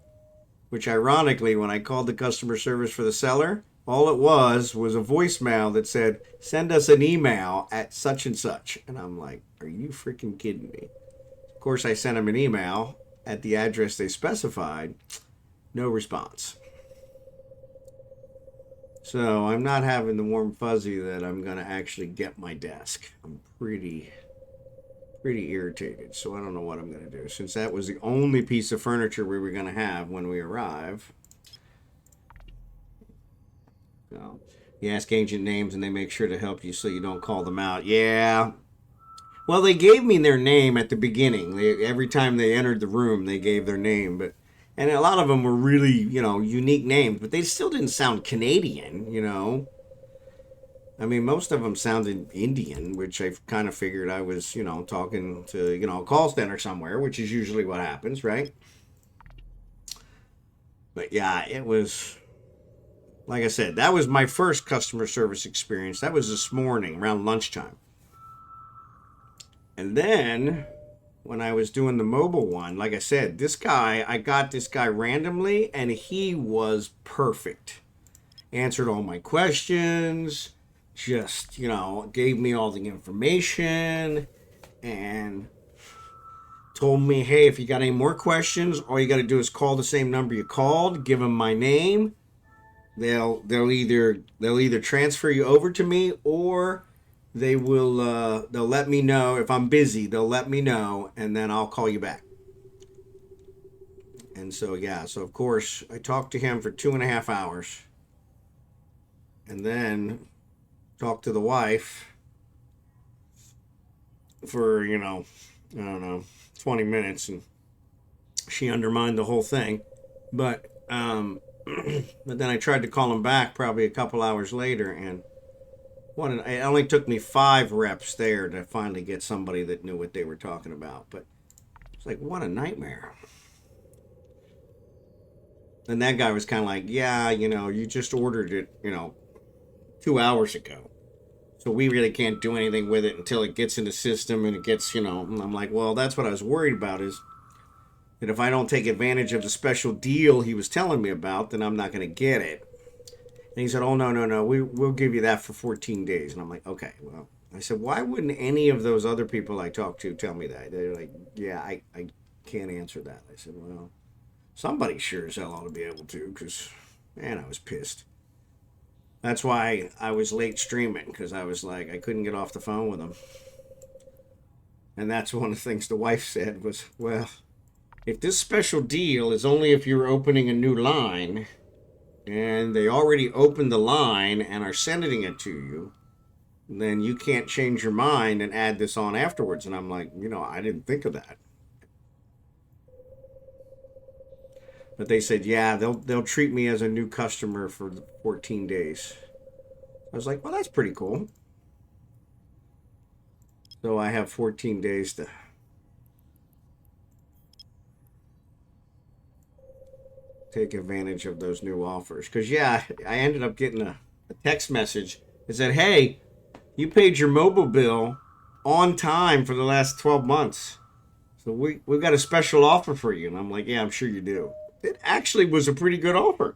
which ironically, when I called the customer service for the seller, all it was a voicemail that said, send us an email at such and such. And I'm like, are you freaking kidding me? Of course, I sent them an email at the address they specified. No response. So I'm not having the warm fuzzy that I'm going to actually get my desk. I'm pretty irritated, so I don't know what I'm going to do, since that was the only piece of furniture we were going to have when we arrive. So you ask agent names and they make sure to help you so you don't call them out. Yeah. Well, they gave me their name at the beginning. Every time they entered the room, they gave their name, and a lot of them were really, unique names, but they still didn't sound Canadian, I mean, most of them sounded Indian, which I kind of figured I was, talking to, a call center somewhere, which is usually what happens, right? But yeah, it was, like I said, that was my first customer service experience. That was this morning around lunchtime. And then when I was doing the mobile one, like I said, I got this guy randomly, and he was perfect. Answered all my questions. Just, gave me all the information and told me, hey, if you got any more questions, all you got to do is call the same number you called, give them my name. They'll either transfer you over to me, or they will, they'll let me know. If I'm busy, they'll let me know, and then I'll call you back. And so, yeah, so of course, I talked to him for 2.5 hours. And then talked to the wife for, I don't know, 20 minutes, and she undermined the whole thing. But but then I tried to call him back probably a couple hours later, and it only took me 5 reps there to finally get somebody that knew what they were talking about. But it's like, what a nightmare. And that guy was kind of like, yeah, you just ordered it, 2 hours ago. So we really can't do anything with it until it gets in the system and it gets, and I'm like, well, that's what I was worried about, is that if I don't take advantage of the special deal he was telling me about, then I'm not going to get it. And he said, oh, no, we'll give you that for 14 days. And I'm like, okay, well, I said, why wouldn't any of those other people I talked to tell me that? They're like, yeah, I can't answer that. I said, well, somebody sure as hell ought to be able to, because, man, I was pissed. That's why I was late streaming, because I was like, I couldn't get off the phone with him. And that's one of the things the wife said was, well, if this special deal is only if you're opening a new line, and they already opened the line and are sending it to you, then you can't change your mind and add this on afterwards. And I'm like, I didn't think of that. But they said, yeah, they'll treat me as a new customer for 14 days. I was like, well, that's pretty cool. So I have 14 days to take advantage of those new offers. Because, yeah, I ended up getting a text message that said, hey, you paid your mobile bill on time for the last 12 months. So we've got a special offer for you. And I'm like, yeah, I'm sure you do. It actually was a pretty good offer.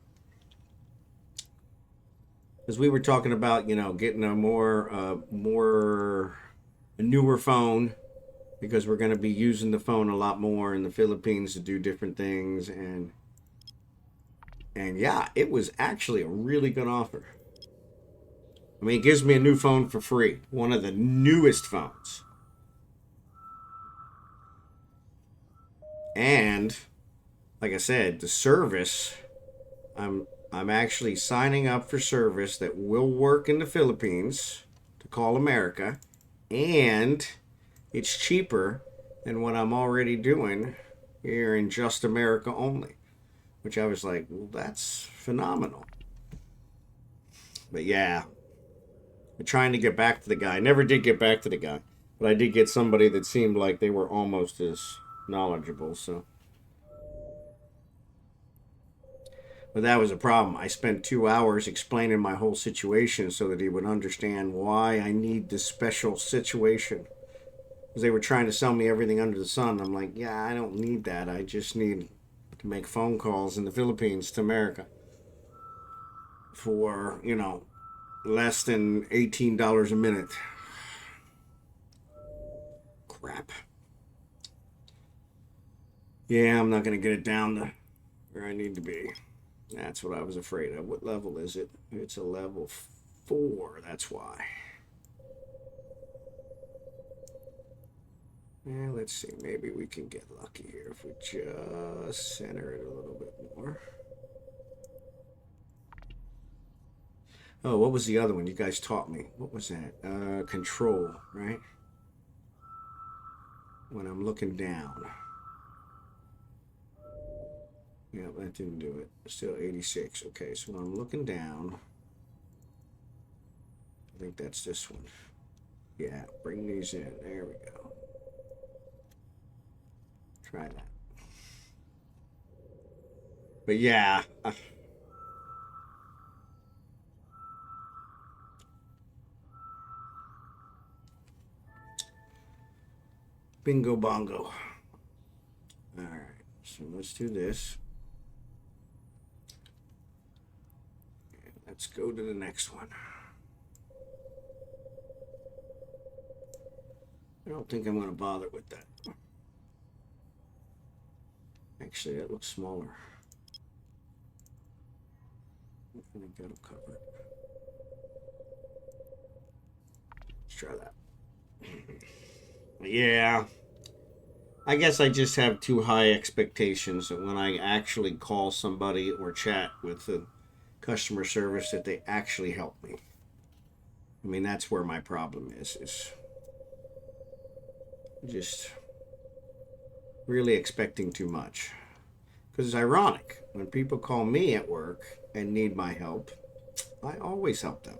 Because we were talking about, getting a newer phone, because we're going to be using the phone a lot more in the Philippines to do different things. And yeah, it was actually a really good offer. I mean, it gives me a new phone for free. One of the newest phones. And like I said, the service, I'm actually signing up for service that will work in the Philippines to call America, and it's cheaper than what I'm already doing here in just America only, which I was like, well, that's phenomenal. But yeah, I'm trying to get back to the guy. I never did get back to the guy, but I did get somebody that seemed like they were almost as knowledgeable. So, but that was a problem. I spent 2 hours explaining my whole situation so that he would understand why I need this special situation. Because they were trying to sell me everything under the sun. I'm like, yeah, I don't need that. I just need to make phone calls in the Philippines to America for, less than $18 a minute. Crap. Yeah, I'm not going to get it down to where I need to be. That's what I was afraid of. What level is it? It's a level 4. That's why. Yeah, let's see. Maybe we can get lucky here if we just center it a little bit more. Oh, what was the other one you guys taught me? What was that? Control, right? When I'm looking down. Yeah, that didn't do it. Still 86. Okay, so when I'm looking down, I think that's this one. Yeah, bring these in. There we go. Try that. But yeah. Bingo bongo. Alright, so let's do this. Let's go to the next one. I don't think I'm going to bother with that. Actually, that looks smaller. I think that'll cover it. Let's try that. Yeah. I guess I just have too high expectations that when I actually call somebody or chat with the customer service that they actually help me. I mean, that's where my problem is just really expecting too much. Because it's ironic. When people call me at work and need my help, I always help them.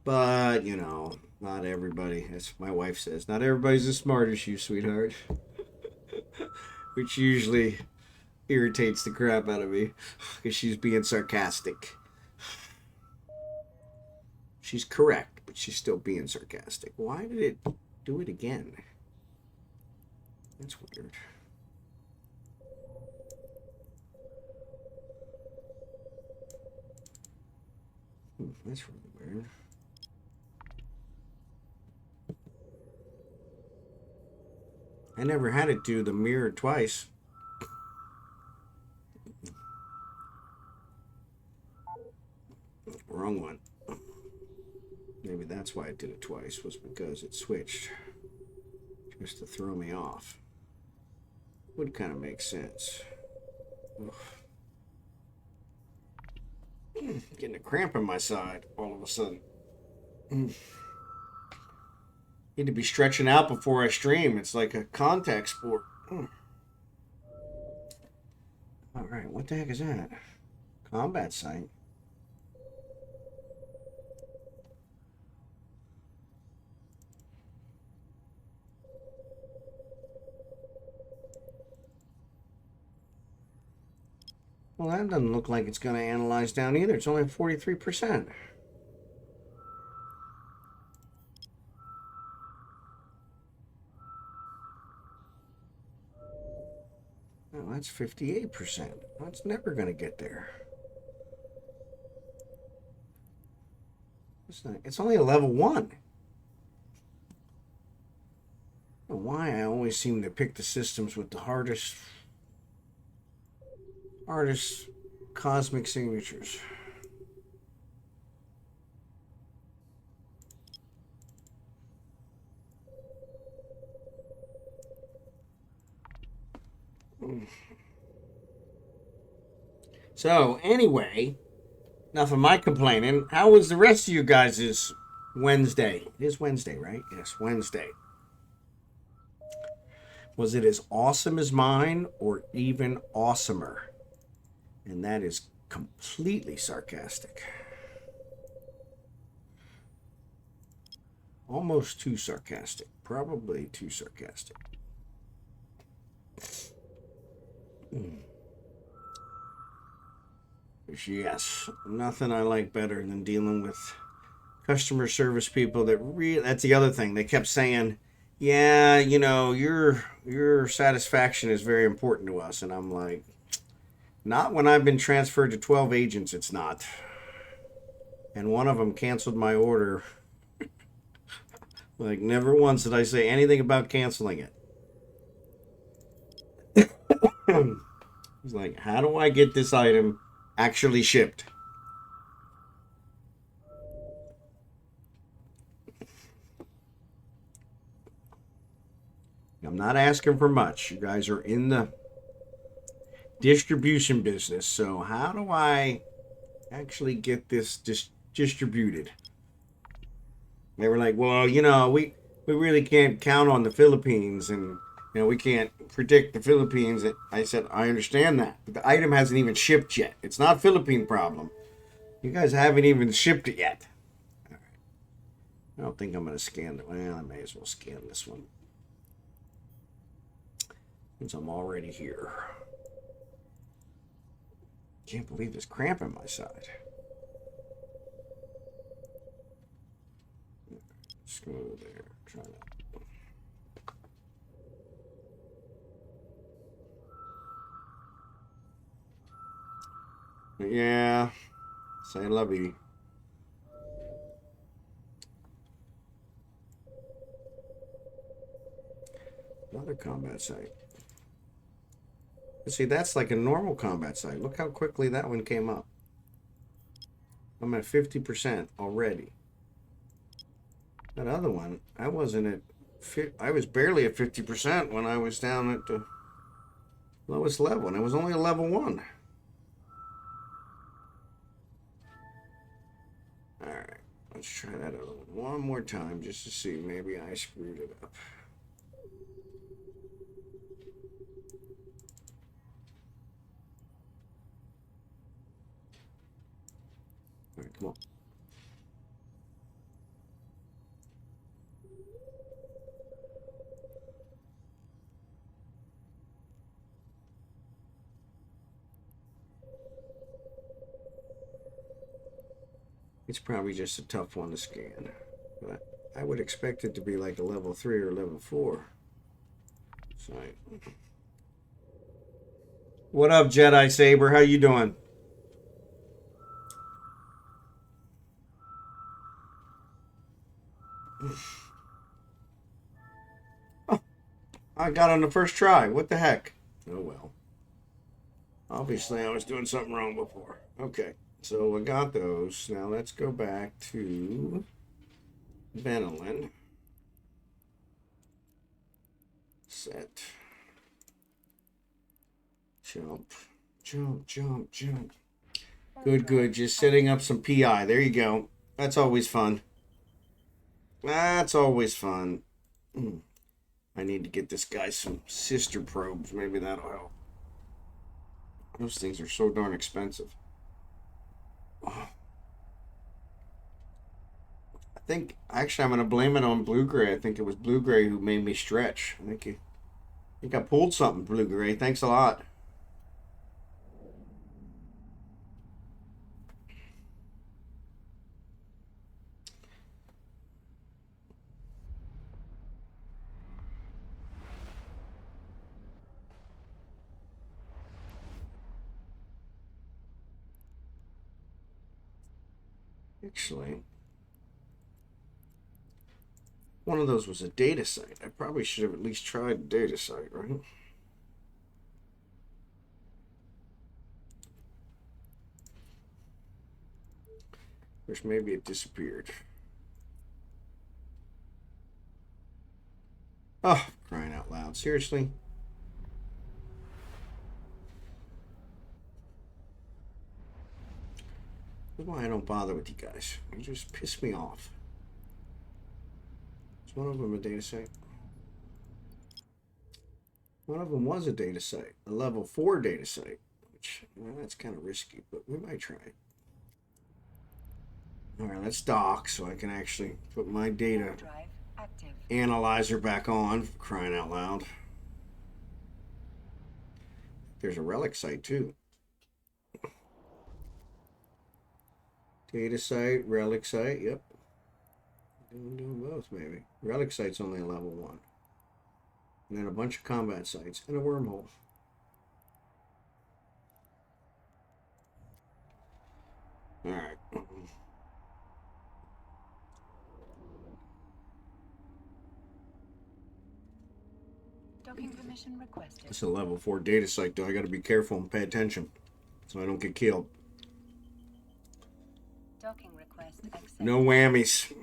But, you know, not everybody, as my wife says, not everybody's as smart as you, sweetheart. Which usually irritates the crap out of me because she's being sarcastic. She's correct, but she's still being sarcastic. Why did it do it again? That's weird. That's really weird. I never had it do the mirror twice. Wrong one. Maybe that's why it did it twice, was because it switched. Just to throw me off. Would kind of make sense. Getting a cramp in my side all of a sudden. Need to be stretching out before I stream. It's like a contact sport. Alright, what the heck is that? Combat site. Well, that doesn't look like it's going to analyze down either. It's only 43%. Oh, that's 58%. That's never going to get there. It's only a level 1. I don't know why I always seem to pick the systems with the hardest cosmic signatures. So anyway, enough of my complaining. How was the rest of you guys' Wednesday? It is Wednesday, right? Yes, Wednesday. Was it as awesome as mine or even awesomer? And that is completely sarcastic. Almost too sarcastic. Probably too sarcastic. Yes, nothing I like better than dealing with customer service people that that's the other thing. They kept saying, yeah, you know, your satisfaction is very important to us. And I'm like, not when I've been transferred to 12 agents, it's not. And one of them canceled my order. Like, never once did I say anything about canceling it. He's like, how do I get this item actually shipped? I'm not asking for much. You guys are in the distribution business. So how do I actually get this distributed? They were like, well, you know, we really can't count on the Philippines, and you know, we can't predict the Philippines. I said, I understand that, but the item hasn't even shipped yet. It's not a Philippine problem. You guys haven't even shipped it yet. All right. I don't think I'm going to scan it. Well, I may as well scan this one since I'm already here. Can't believe this cramp in my side. Let's go over there. Try that. Yeah. Say lovey. Another combat site. See, that's like a normal combat site. Look how quickly that one came up. I'm at 50% already. That other one, I wasn't at. I was barely at 50% when I was down at the lowest level, and it was only a level 1. All right, let's try that other one more time just to see. Maybe I screwed it up. All right, come on. It's probably just a tough one to scan. But I would expect it to be like a level 3 or level 4. So, what up, Jedisaber? How you doing? Oh, I got on the first try. What the heck? Oh well. Obviously, I was doing something wrong before. Okay, so I got those. Now let's go back to Benelin. Set. Jump. Jump, jump, jump. Good, good. Just setting up some PI. There you go. That's always fun. That's always fun. I need to get this guy some sister probes. Maybe that'll help. Those things are so darn expensive. Oh. I think, actually, I'm going to blame it on Blue-Gray. I think it was Blue-Gray who made me stretch. I think I pulled something, Blue-Gray. Thanks a lot. Actually, one of those was a data site. I probably should have at least tried a data site, right? Of course, maybe it disappeared. Oh, crying out loud. Seriously? That's why I don't bother with you guys. You just piss me off. Is one of them a data site? One of them was a data site, a level 4 data site, which, well, that's kind of risky, but we might try it. All right, let's dock so I can actually put my data analyzer back on, for crying out loud. There's a relic site too. Data site, relic site, yep. Doing both, maybe. Relic site's only a level 1. And then a bunch of combat sites and a wormhole. Alright. Docking permission requested. It's a level 4 data site, though. I gotta be careful and pay attention so I don't get killed. Docking request accepted. No whammies.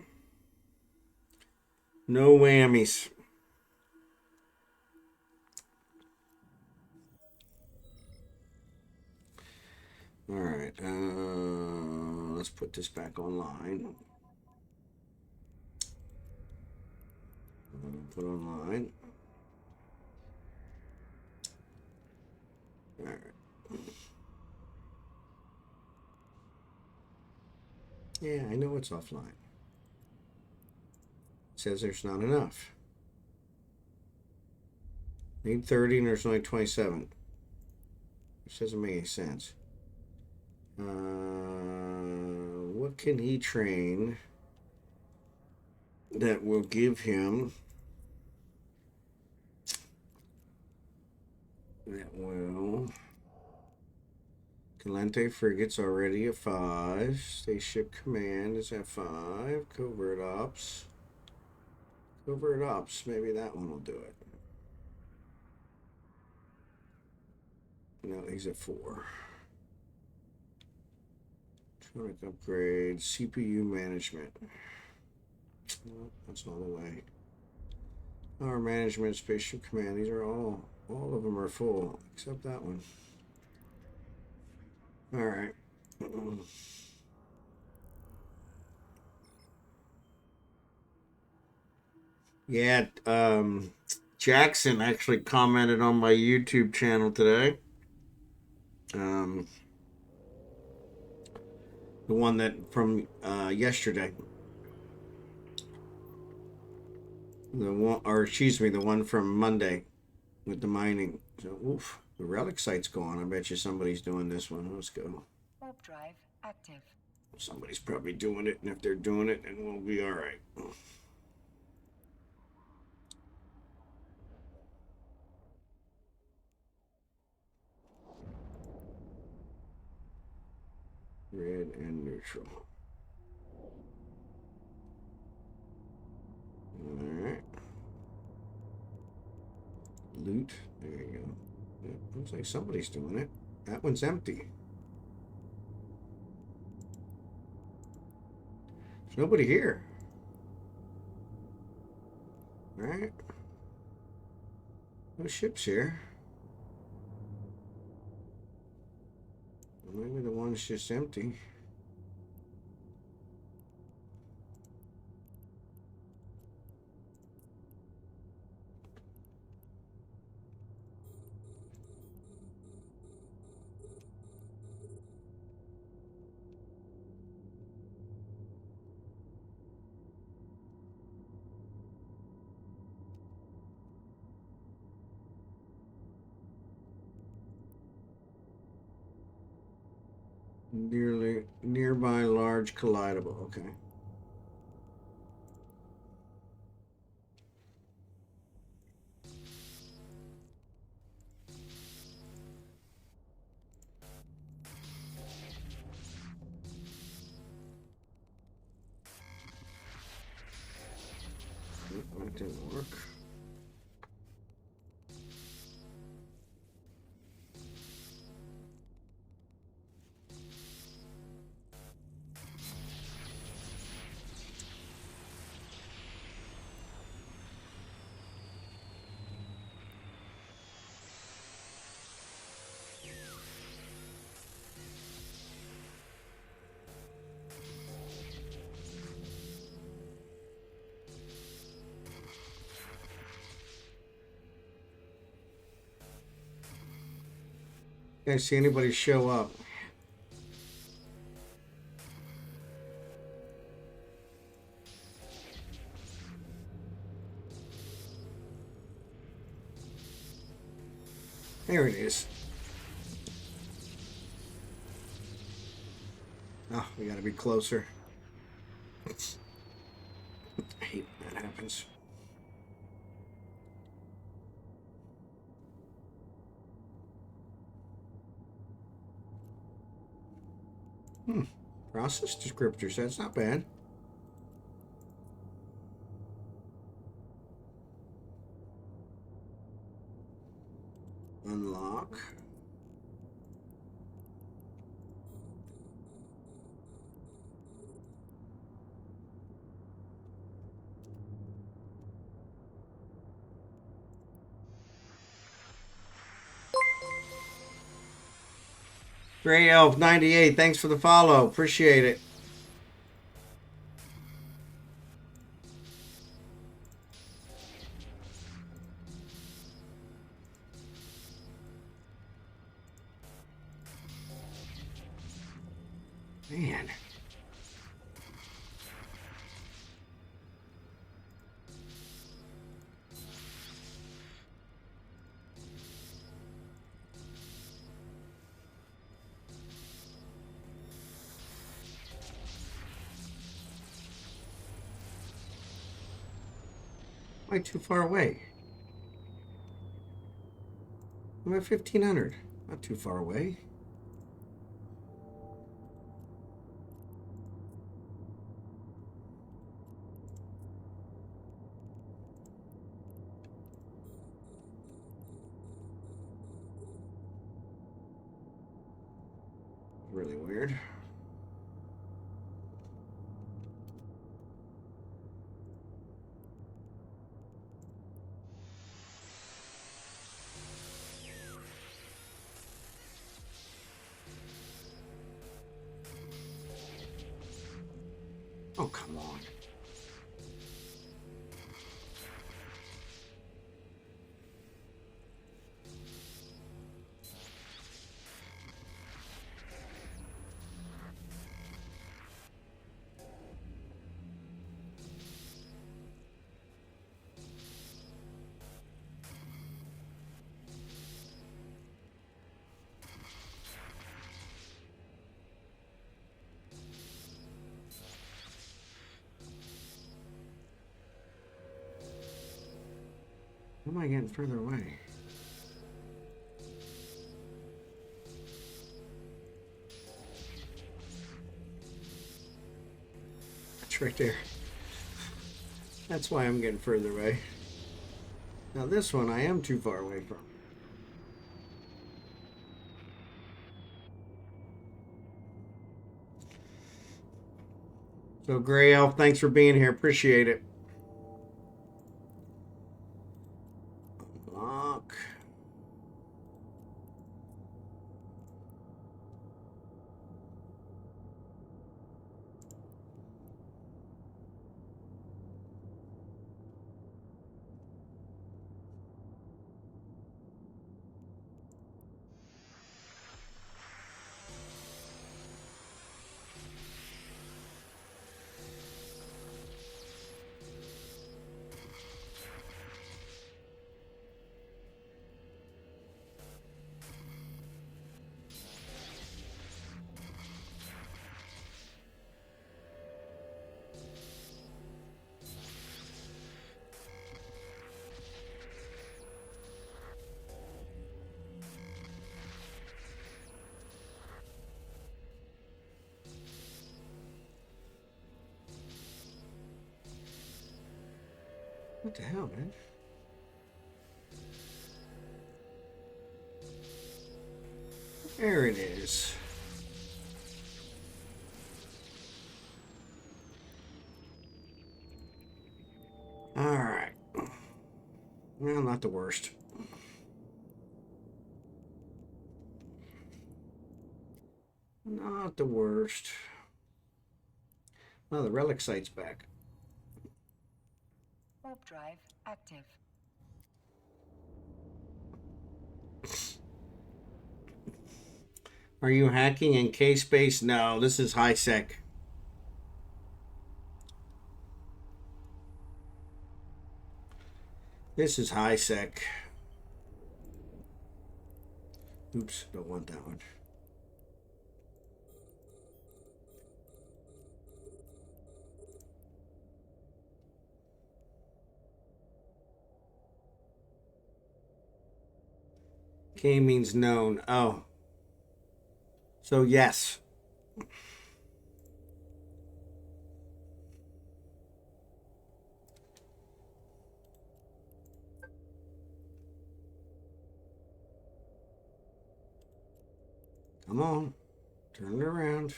No whammies. Alright, let's put this back online. Put online. Alright. Yeah, I know it's offline. It says there's not enough. Need 30 and there's only 27. This doesn't make any sense. What can he train that will give him that will Galente frigate's already at 5. Spaceship command is at 5. Covert ops. Covert ops, maybe that one will do it. No, he's at 4. Electronic upgrade, CPU management. Well, that's all the way. Power management, spaceship command. These are all of them are full, except that one. All right. Yeah, Jackson actually commented on my YouTube channel today. The one that from yesterday. The one, or excuse me, the one from Monday with the mining. So, oof, the relic site's gone. I bet you somebody's doing this one. Let's go. Warp drive active. Somebody's probably doing it, and if they're doing it, then we'll be all right. Red and neutral. All right. Loot. There you go. Yeah, looks like somebody's doing it. That one's empty. There's nobody here. All right. No ships here. Maybe the one's just empty. Nearby large collidable. Okay. That didn't work. Can't see anybody show up. There it is. Oh, we gotta be closer. I hate when that happens. Process descriptors, that's not bad. Unlock. Gray Elf 98, thanks for the follow. Appreciate it. Man. Why too far away? I'm at 1500. Not too far away. Really weird. Oh, come on. How am I getting further away? It's right there. That's why I'm getting further away. Now this one I am too far away from. So Gray Elf, thanks for being here. Appreciate it. Lock. What the hell, man? There it is. All right. Well, not the worst. Not the worst. Well, the relic site's back. Warp drive active. Are you hacking in K-Space? No, this is high sec. This is high sec. Oops, don't want that one. K means known. Oh. So yes. Come on. Turn it around.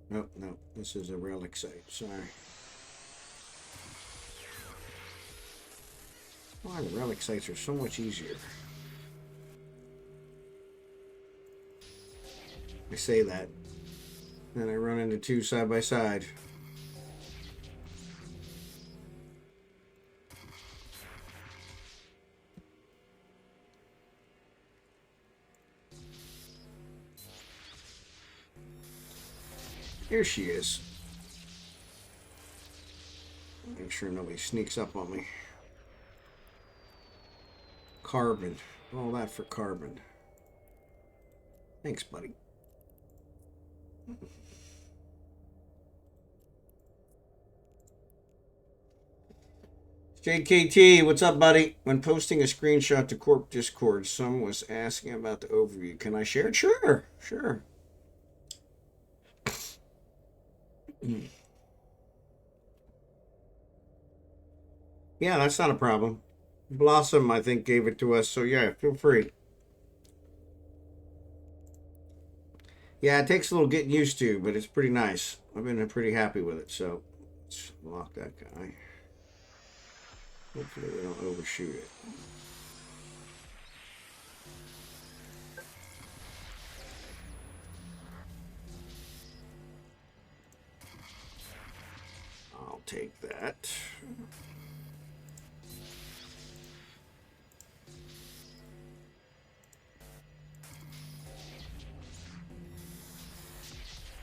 Nope, nope. This is a relic site. Sorry. Why, the relic sites are so much easier. I say that. Then I run into two side by side. Here she is. Make sure nobody sneaks up on me. Carbon. All that for carbon. Thanks, buddy. JKT, what's up, buddy? When posting a screenshot to Corp Discord, someone was asking about the overview. Can I share it? Sure, sure. Yeah, that's not a problem. Blossom, I think, gave it to us, so yeah, feel free. Yeah, it takes a little getting used to, but it's pretty nice. I've been pretty happy with it, so let's lock that guy. Hopefully we don't overshoot it. take that.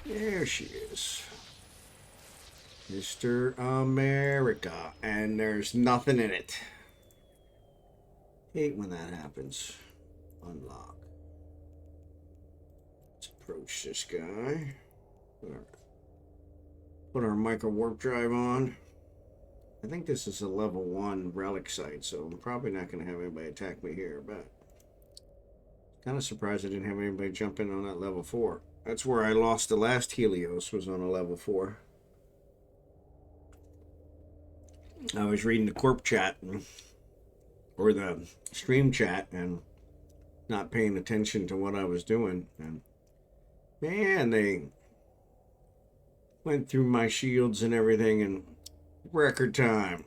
There she is. Mr. America. And there's nothing in it. Hate when that happens. Unlock. Let's approach this guy. Put our micro warp drive on. I think this is a level 1 relic site, so I'm probably not going to have anybody attack me here, but kind of surprised I didn't have anybody jump in on that level 4. That's where I lost the last Helios, was on a level 4. I was reading the corp chat, or the stream chat, and not paying attention to what I was doing. And man, they went through my shields and everything in record time.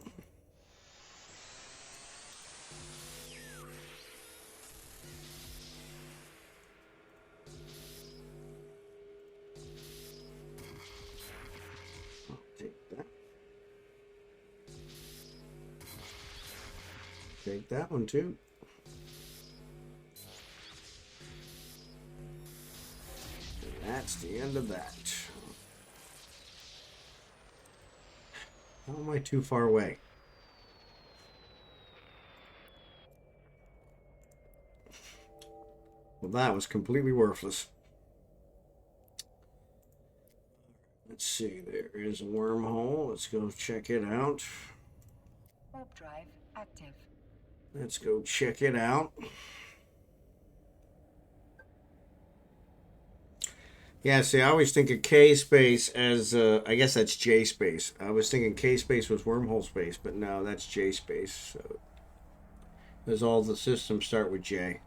I'll take that. Take that one too. And that's the end of that. How am I too far away? Well, that was completely worthless. Let's see, there is a wormhole. Let's go check it out. Warp drive active. Let's go check it out. Yeah, see, I always think of K space as, I guess that's J space. I was thinking K space was wormhole space, but no, that's J space. So, because all the systems start with J.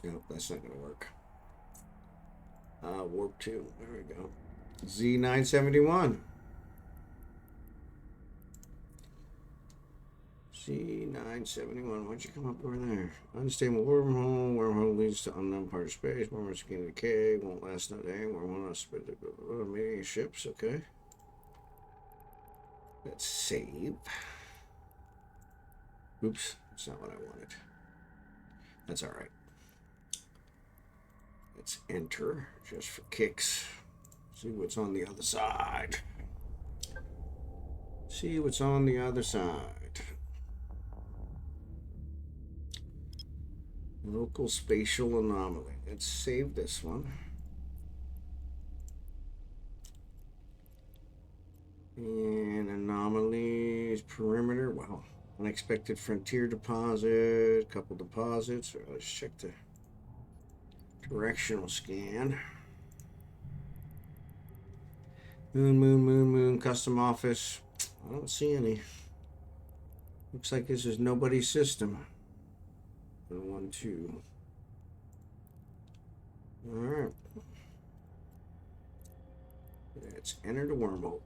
Nope, that's not going to work. Warp 2. There we go. Z971. Z971. Why'd you come up over there? Unstable wormhole. Wormhole leads to unknown part of space. Wormhole skin decay. Won't last no day. Wormhole not spread the many ships. Okay. Let's save. Oops. That's not what I wanted. That's alright. Let's enter just for kicks. See what's on the other side. See what's on the other side. Local spatial anomaly. Let's save this one. And anomalies, perimeter. Wow. Unexpected frontier deposit. Couple deposits. Let's check the directional scan. Moon. Custom office. I don't see any. Looks like this is nobody's system. 1, 2. Alright. Let's enter the wormhole.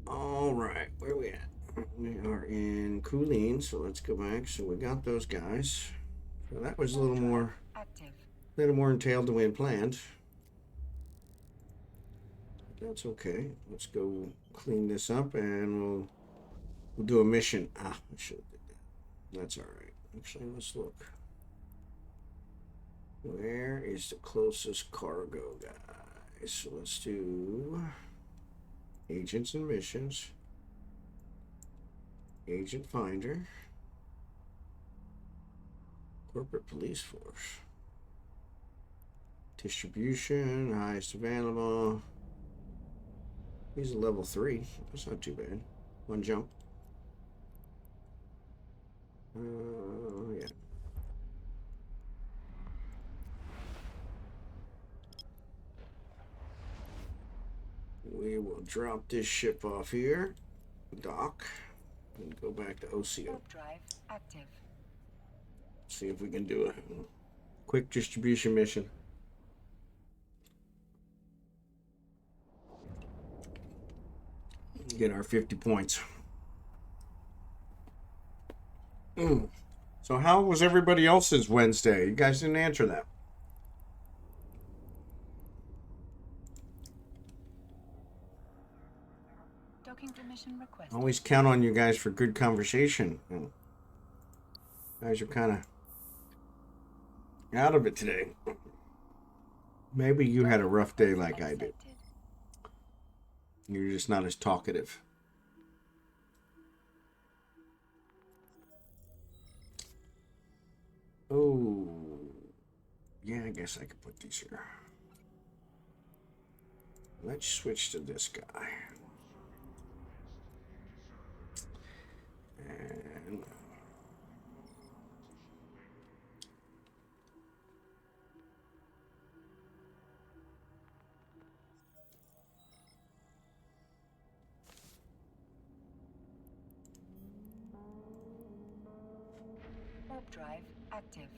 Alright, where are we at? We are in Kuleen, so let's go back. So we got those guys. So that was a little more entailed than we had planned. That's okay. Let's go clean this up and we'll do a mission. I should have did that. That's alright. Actually, let's look. Where is the closest cargo guy? So let's do agents and missions. Agent finder. Corporate police force. Distribution, highest available. He's a level 3. That's not too bad. One jump. Yeah. We will drop this ship off here. Dock. And go back to OCO. Warp drive active. See if we can do a quick distribution mission. Get our 50 points. So how was everybody else's Wednesday? You guys didn't answer that. Docking permission requested. Always count on you guys for good conversation. You guys are kind of out of it today. Maybe you had a rough day like I did. You're just not as talkative. Oh, yeah, I guess I could put these here. Let's switch to this guy. And Warp drive active.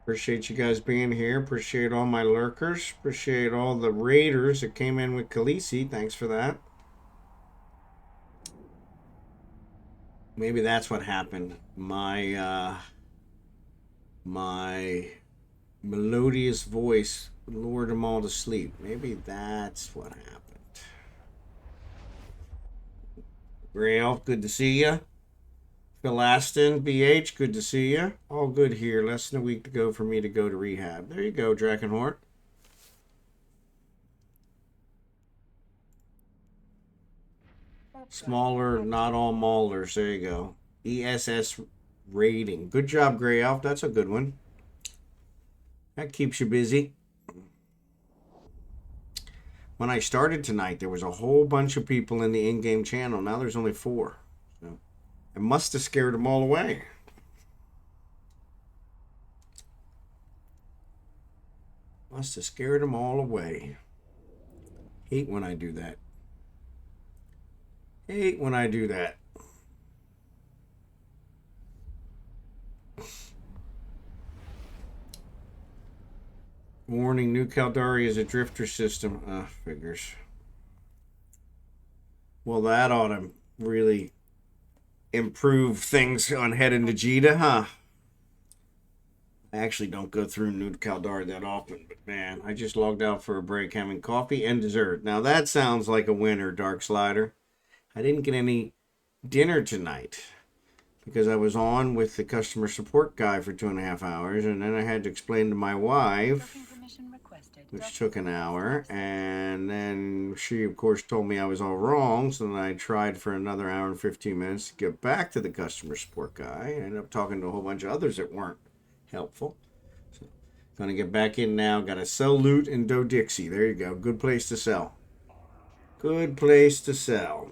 appreciate you guys being here. Appreciate all my lurkers. Appreciate all the raiders that came in with Khaleesi. Thanks for that. Maybe that's what happened. My melodious voice lured them all to sleep. Maybe that's what happened. Gray Elf, good to see ya. FilastinBH, good to see ya. All good here. Less than a week to go for me to go to rehab. There you go, drachenhort. Smaller, not all maulers. There you go. ESS rating. Good job, Gray Elf. That's a good one. That keeps you busy. When I started tonight, there was a whole bunch of people in the in-game channel. Now there's only 4. So I must have scared them all away. Must have scared them all away. Hate when I do that. Hate when I do that. Warning, New Caldari is a drifter system. Figures. Well, that ought to really improve things on heading to Jeddah, huh? I actually don't go through New Caldari that often, but man, I just logged out for a break having coffee and dessert. Now that sounds like a winner, Dark Slider. I didn't get any dinner tonight because I was on with the customer support guy for 2.5 hours, and then I had to explain to my wife, which took an hour, and then she, of course, told me I was all wrong, so then I tried for another hour and 15 minutes to get back to the customer support guy. I ended up talking to a whole bunch of others that weren't helpful. So, gonna get back in now. Gotta sell loot in Dixie. There you go. Good place to sell. Good place to sell.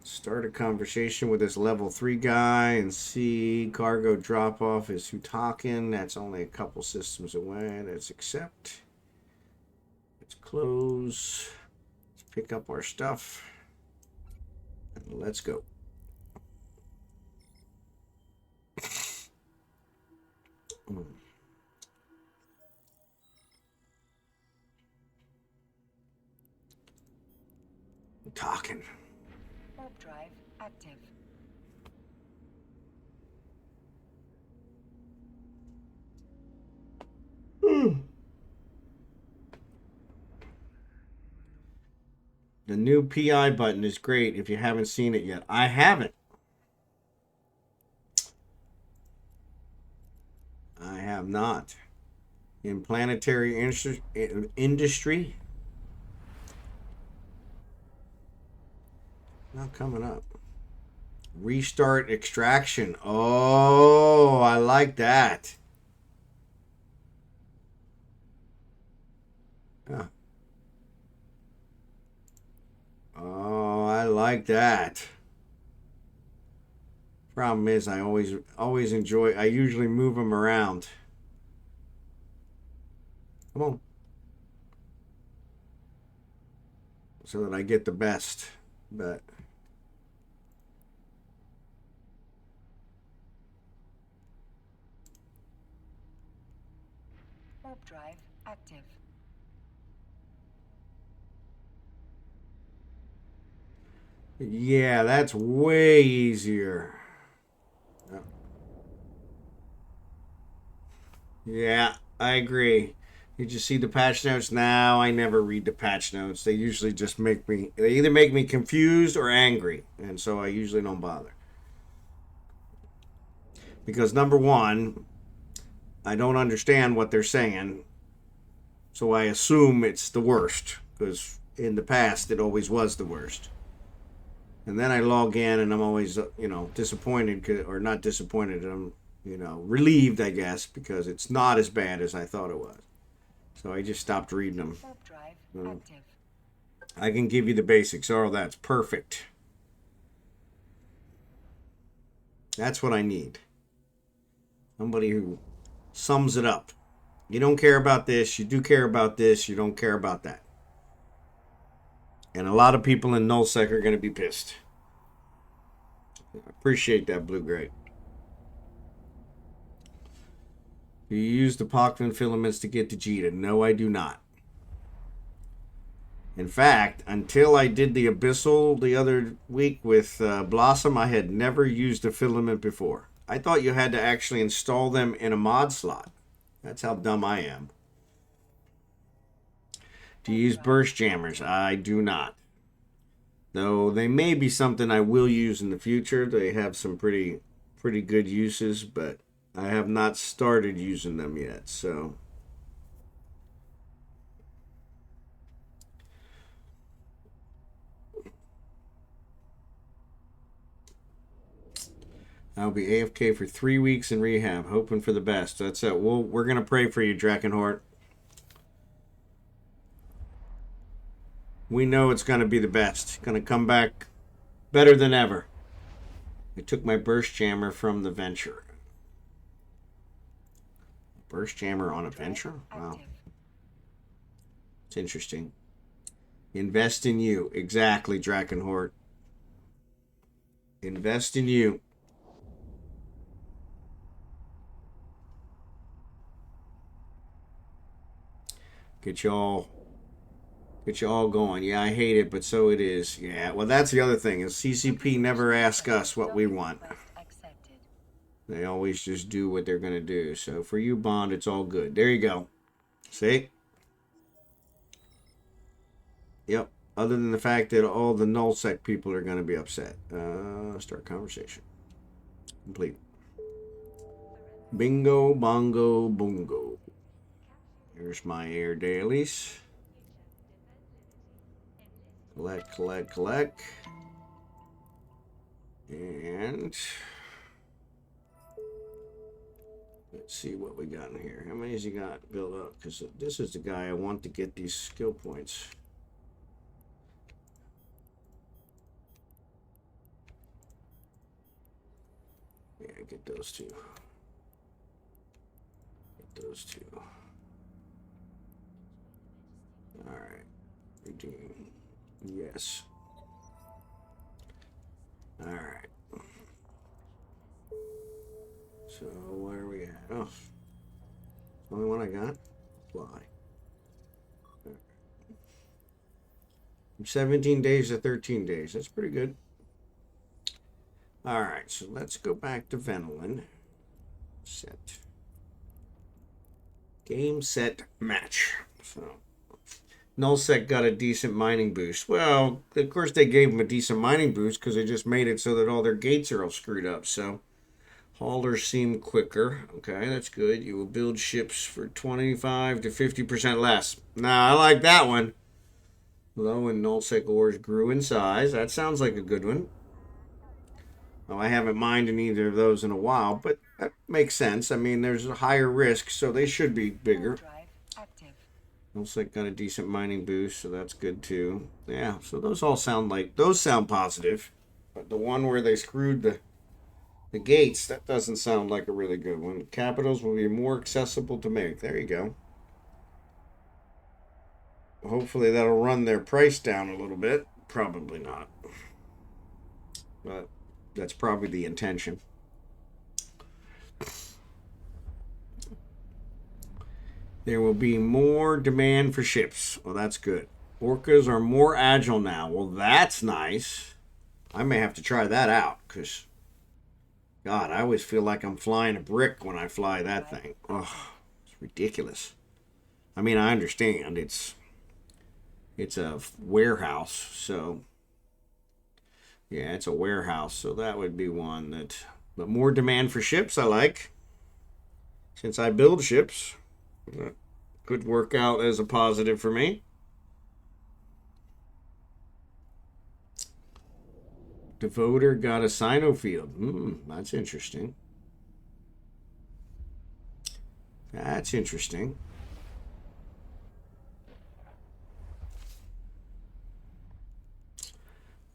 Start a conversation with this level 3 guy and see cargo drop off is Hutakin. That's only a couple systems away. Let's accept. Let's close. Let's pick up our stuff. And let's go. Talking. Warp drive active. The new PI button is great if you haven't seen it yet. I haven't. I have not. In planetary industry. Not coming up. Restart extraction. Oh, I like that. Huh. Oh, I like that. Problem is, I always enjoy. I usually move them around. Come on. So that I get the best. But Warp drive active. Yeah, that's way easier. Yeah, I agree. You just see the patch notes now. I never read the patch notes. They usually just they either make me confused or angry. And so I usually don't bother. Because number one, I don't understand what they're saying. So I assume it's the worst. Because in the past, it always was the worst. And then I log in and I'm always, disappointed, or not disappointed. I'm, relieved, I guess, because it's not as bad as I thought it was. So I just stopped reading them. Warp drive active. I can give you the basics. Oh, that's perfect. That's what I need. Somebody who sums it up. You don't care about this. You do care about this. You don't care about that. And a lot of people in nullsec are going to be pissed. I appreciate that, Blue Gray. Do you use the Pochman filaments to get to Jita? No, I do not. In fact, until I did the Abyssal the other week with Blossom, I had never used a filament before. I thought you had to actually install them in a mod slot. That's how dumb I am. Do you use burst jammers? I do not. Though they may be something I will use in the future. They have some pretty good uses, but I have not started using them yet, so. I'll be AFK for 3 weeks in rehab, hoping for the best. That's it. We're going to pray for you, Drachenhort. We know it's going to be the best. Going to come back better than ever. I took my burst jammer from the venture. Burst jammer on a venture? Wow. It's interesting. Invest in you. Exactly, Drachenhort. Invest in you. Get you all going. Yeah, I hate it, but so it is. Yeah, well, that's the other thing is CCP never ask us what we want. They always just do what they're going to do. So for you, Bond, it's all good. There you go. See? Yep. Other than the fact that all the nullsec people are going to be upset. Start conversation. Complete. Bingo, bongo, boongo. Here's my AIR Dailies. Collect. And let's see what we got in here. How many has he got built up? Because this is the guy I want to get these skill points. Yeah, get those two. Get those two. Alright. Redeem. Yes. Alright. So, where are we at? Oh. The only one I got? Fly. Right. From 17 days to 13 days. That's pretty good. Alright, so let's go back to Venolin. Set. Game, set, match. So, nullsec got a decent mining boost. Well, of course they gave them a decent mining boost because they just made it so that all their gates are all screwed up. So, haulers seem quicker. Okay, that's good. You will build ships for 25 to 50% less. Now, I like that one. Low and nullsec ores grew in size. That sounds like a good one. Well, I haven't mined either of those in a while, but that makes sense. I mean, there's a higher risk, so they should be bigger. Nullsec got a decent mining boost, so that's good too. Yeah, so those all sound positive. But the one where they screwed the gates, that doesn't sound like a really good one. Capitals will be more accessible to make. There you go. Hopefully that'll run their price down a little bit. Probably not. But that's probably the intention. There will be more demand for ships. Well, that's good. Orcas are more agile now. Well, that's nice. I may have to try that out, because, God, I always feel like I'm flying a brick when I fly that thing. Ugh, it's ridiculous. I mean, I understand. It's a warehouse, so... Yeah, it's a warehouse, so that would be one that... But more demand for ships, I like. Since I build ships, that could work out as a positive for me. Devoter got a Sino field. That's interesting. That's interesting.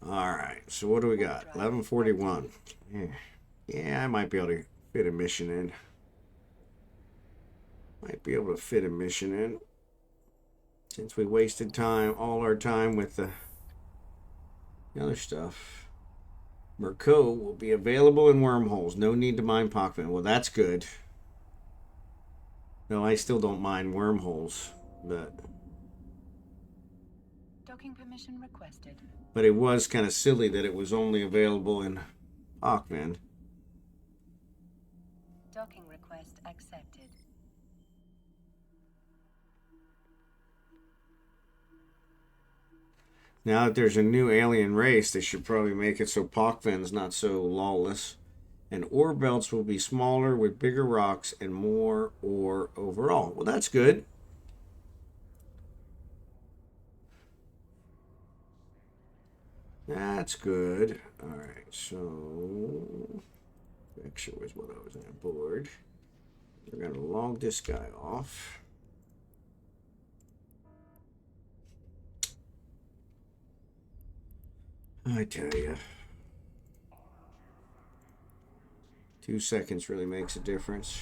Alright, so what do we got? 1141. Yeah, I might be able to fit a mission in. Might be able to fit a mission in. Since we wasted all our time with the other stuff. Merco will be available in wormholes. No need to mine Pockman. Well, that's good. No, I still don't mind wormholes, but Docking permission requested. But it was kind of silly that it was only available in Pockman. Docking request accepted. Now that there's a new alien race, they should probably make it so Pockman's not so lawless. And ore belts will be smaller with bigger rocks and more ore overall. Well, that's good. That's good. Alright, so... Actually, was what I was on board. We're going to log this guy off. I tell you. 2 seconds really makes a difference.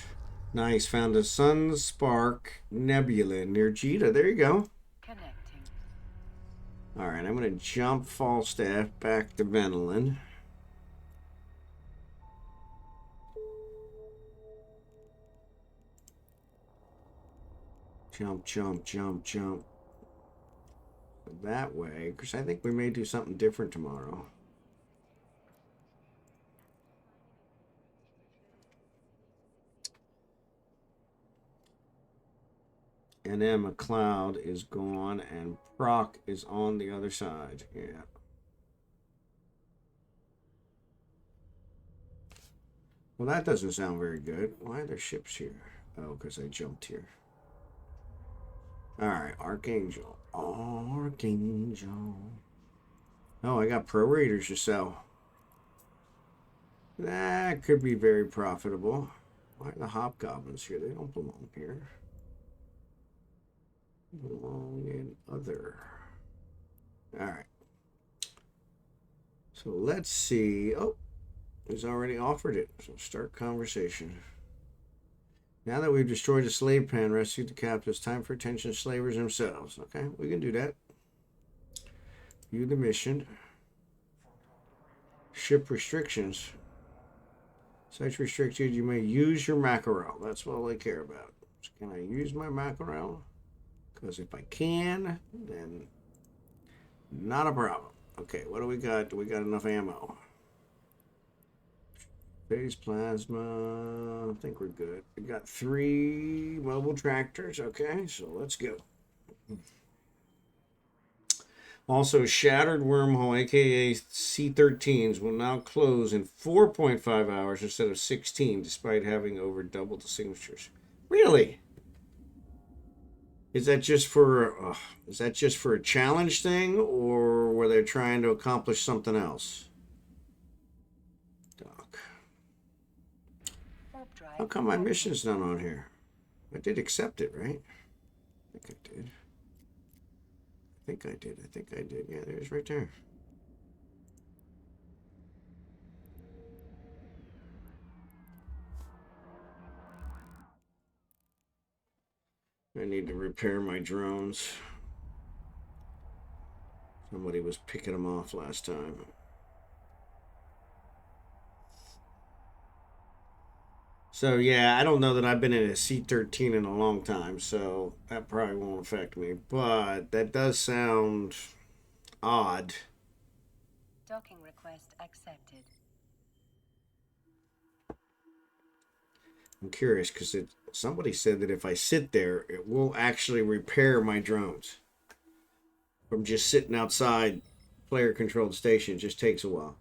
Nice. Found a Sunspark Nebula near Jeda. There you go. Connecting. Alright, I'm going to jump Falstaff back to Venelin. Jump, jump, jump, jump. That way, because I think we may do something different tomorrow. And then McLeod is gone, and Proc is on the other side. Yeah. Well, that doesn't sound very good. Why are there ships here? Oh, because I jumped here. Alright, Archangel. Archangel. Oh, I got Pro Raiders to sell. That could be very profitable. Why are the Hobgoblins here? They don't belong here. They belong in other. Alright. So let's see. Oh, he's already offered it. So start conversation. Now that we've destroyed the slave pen, rescued the captives, time for attention to slavers themselves. Okay, we can do that. View the mission. Ship restrictions. Such restricted, you may use your mackerel. That's all I care about. So can I use my mackerel? Because if I can, then not a problem. Okay, what do we got? Do we got enough ammo? Phase plasma. I think we're good. We got 3 mobile tractors. Okay, so let's go. Also, Shattered Wormhole, aka C13s, will now close in 4.5 hours instead of 16, despite having over double the signatures. Really? Is that just for a challenge thing, or were they trying to accomplish something else? Doc. How come my mission's not on here? I did accept it, right? I think I did. I think I did. Yeah, there's right there. I need to repair my drones. Somebody was picking them off last time. So yeah, I don't know that I've been in a C-13 in a long time, so that probably won't affect me. But that does sound odd. Docking request accepted. I'm curious because somebody said that if I sit there, it will actually repair my drones from just sitting outside player-controlled station. It just takes a while.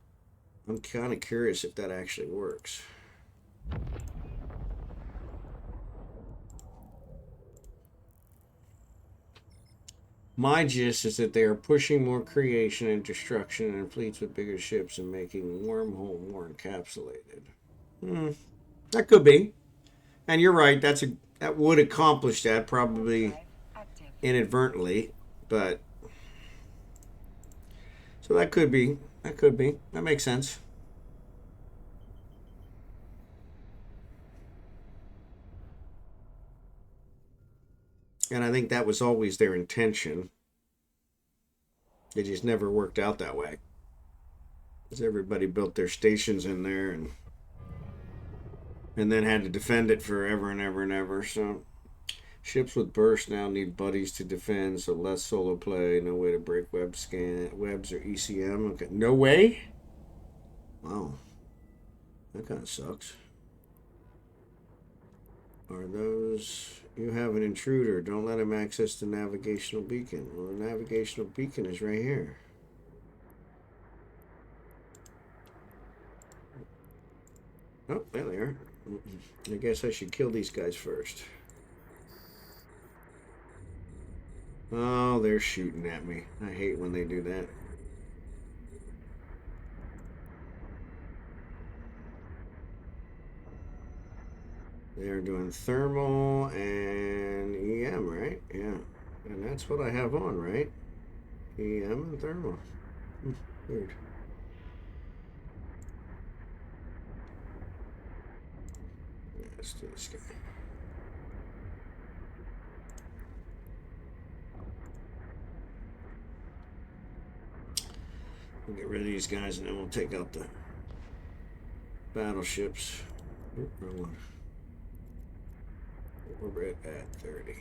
I'm kind of curious if that actually works. My gist is that they are pushing more creation and destruction and fleets with bigger ships and making wormhole more encapsulated. That could be. And you're right, that would accomplish that probably Active. inadvertently, but so that could be. That could be. That makes sense. And I think that was always their intention. It just never worked out that way. Because everybody built their stations in there and then had to defend it forever and ever and ever. So ships with burst now need buddies to defend, so less solo play, no way to break webs or ECM. Okay. No way? Wow. That kind of sucks. Are those... You have an intruder. Don't let him access the navigational beacon. Well, the navigational beacon is right here. Oh, there they are. I guess I should kill these guys first. Oh, they're shooting at me. I hate when they do that. They're doing thermal and EM, right? Yeah. And that's what I have on, right? EM and thermal. Weird. Let's do this guy. We'll get rid of these guys and then we'll take out the battleships. Oop, wrong one. We're at 30.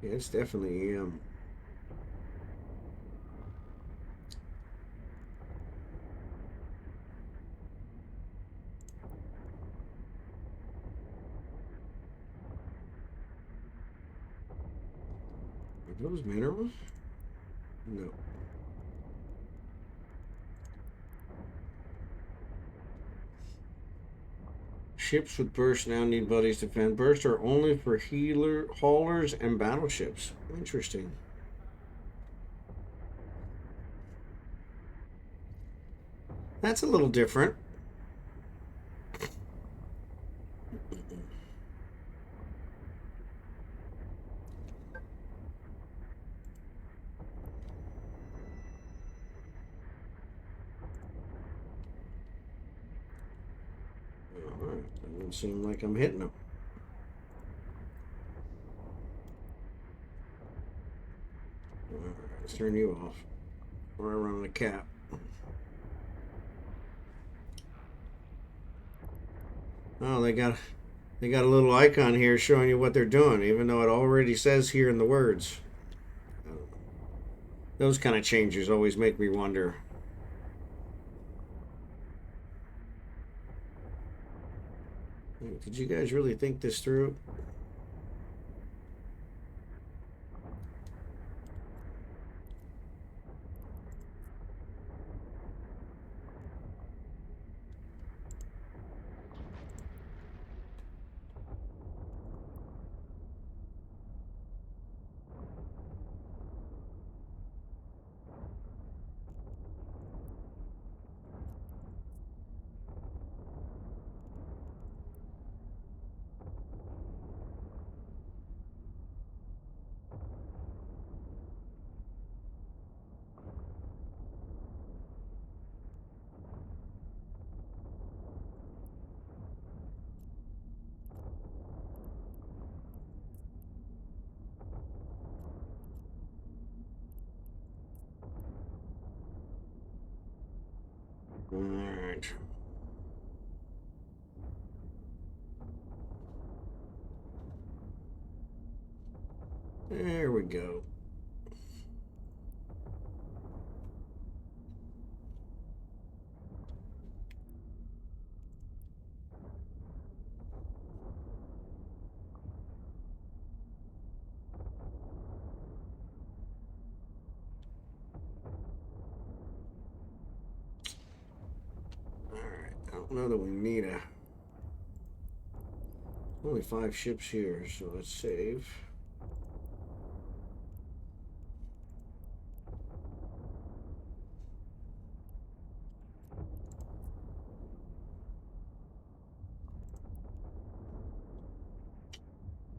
Yeah, it's definitely EM. Are those minerals? No. Ships with burst now need buddies to defend. Bursts are only for haulers and battleships. Interesting. That's a little different. Doesn't seem like I'm hitting them. Alright, let's turn you off. Or I run the cap. Oh, they got a little icon here showing you what they're doing, even though it already says here in the words. Those kind of changes always make me wonder. Did you guys really think this through? Alright. There we go. I don't know that we need a... Only 5 ships here, so let's save.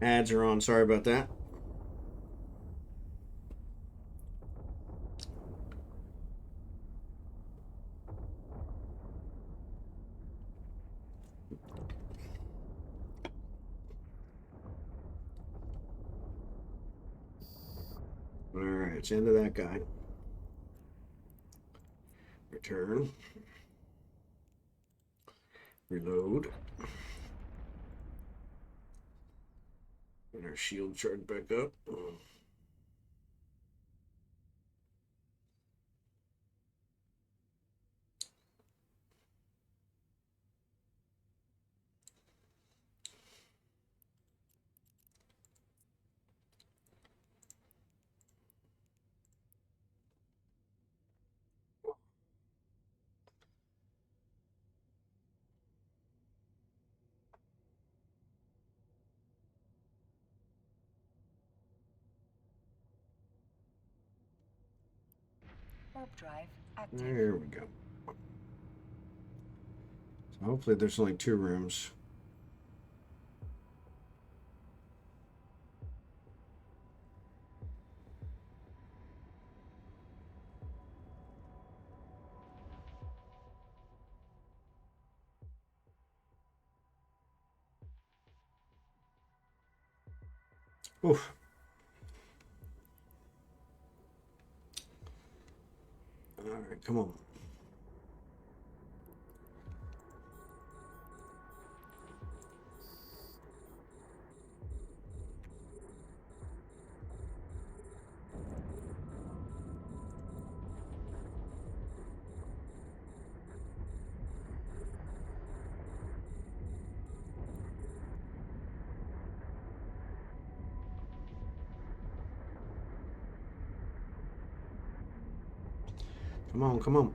Ads are on, sorry about that. Alright, it's into that guy. Return. Reload. And our shield charge back up. Warp drive active. There we go. So hopefully there's only 2 rooms. Oof. All right, come on. Come on, come on.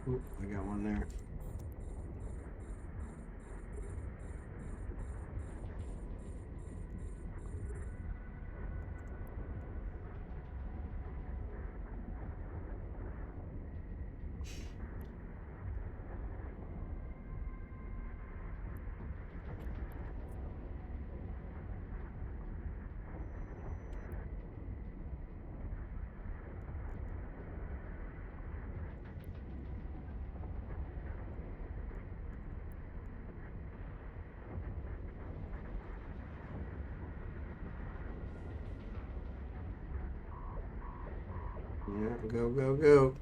Oop, I got one there. Yeah, go, go, go.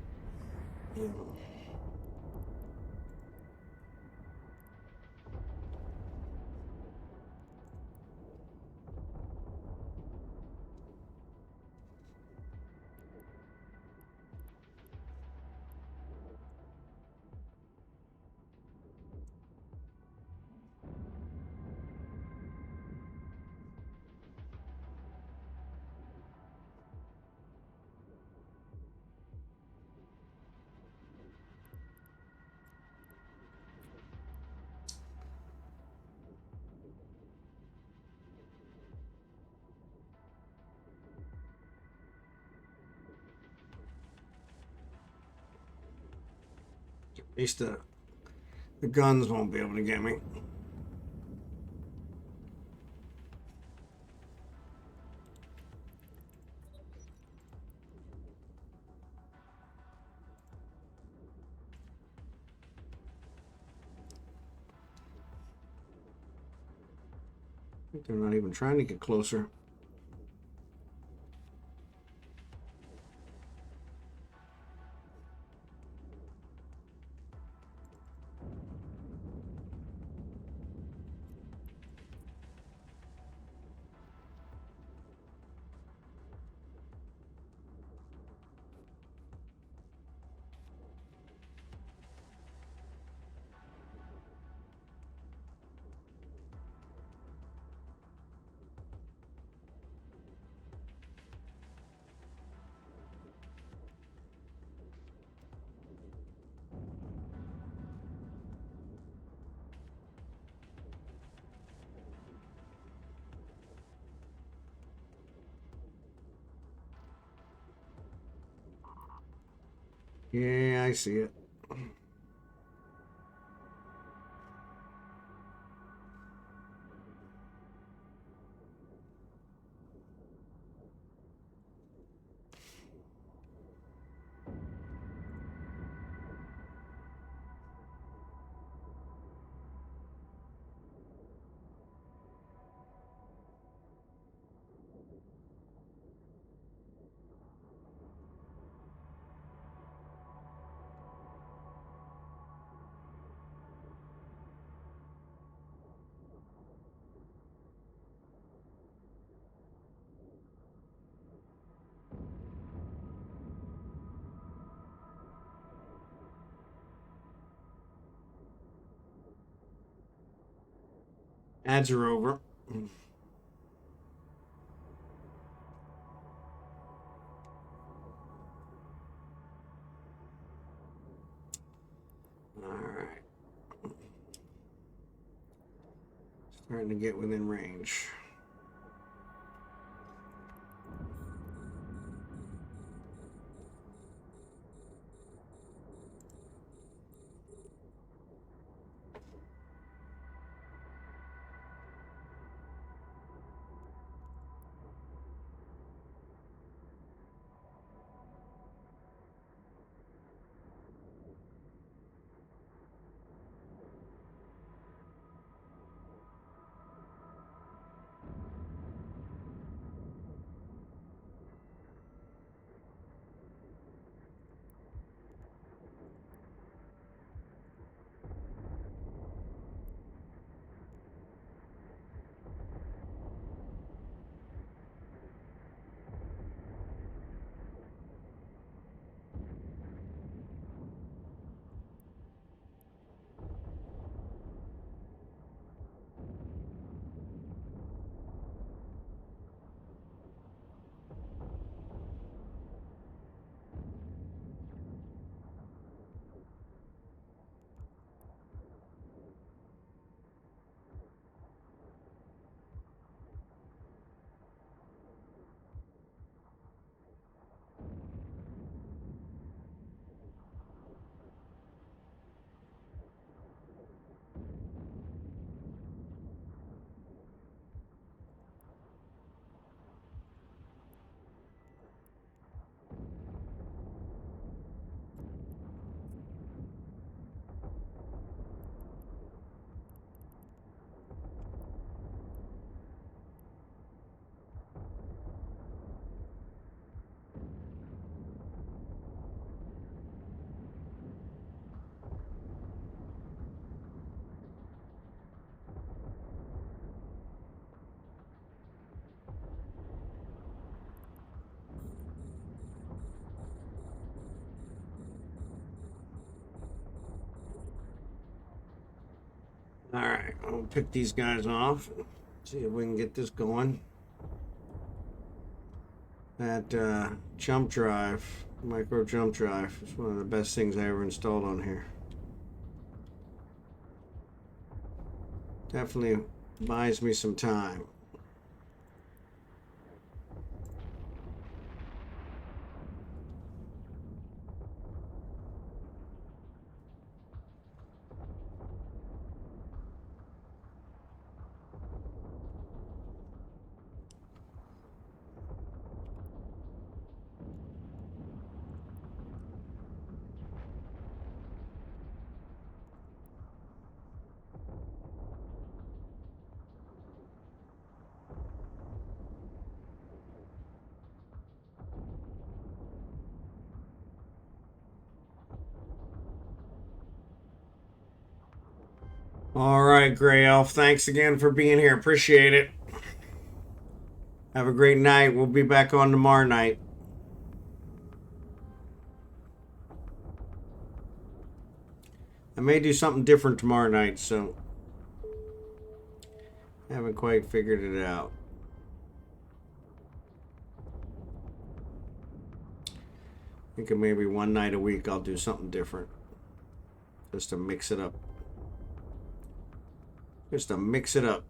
At least the guns won't be able to get me. think they're not even trying to get closer. Yeah, I see it. Ads are over. Alright. Starting to get within range. Alright, I'll pick these guys off. See if we can get this going. That jump drive, micro jump drive, is one of the best things I ever installed on here. Definitely buys me some time. All right, Gray Elf. Thanks again for being here. Appreciate it. Have a great night. We'll be back on tomorrow night. I may do something different tomorrow night, so I haven't quite figured it out. I think maybe one night a week I'll do something different. Just to mix it up. Just to mix it up.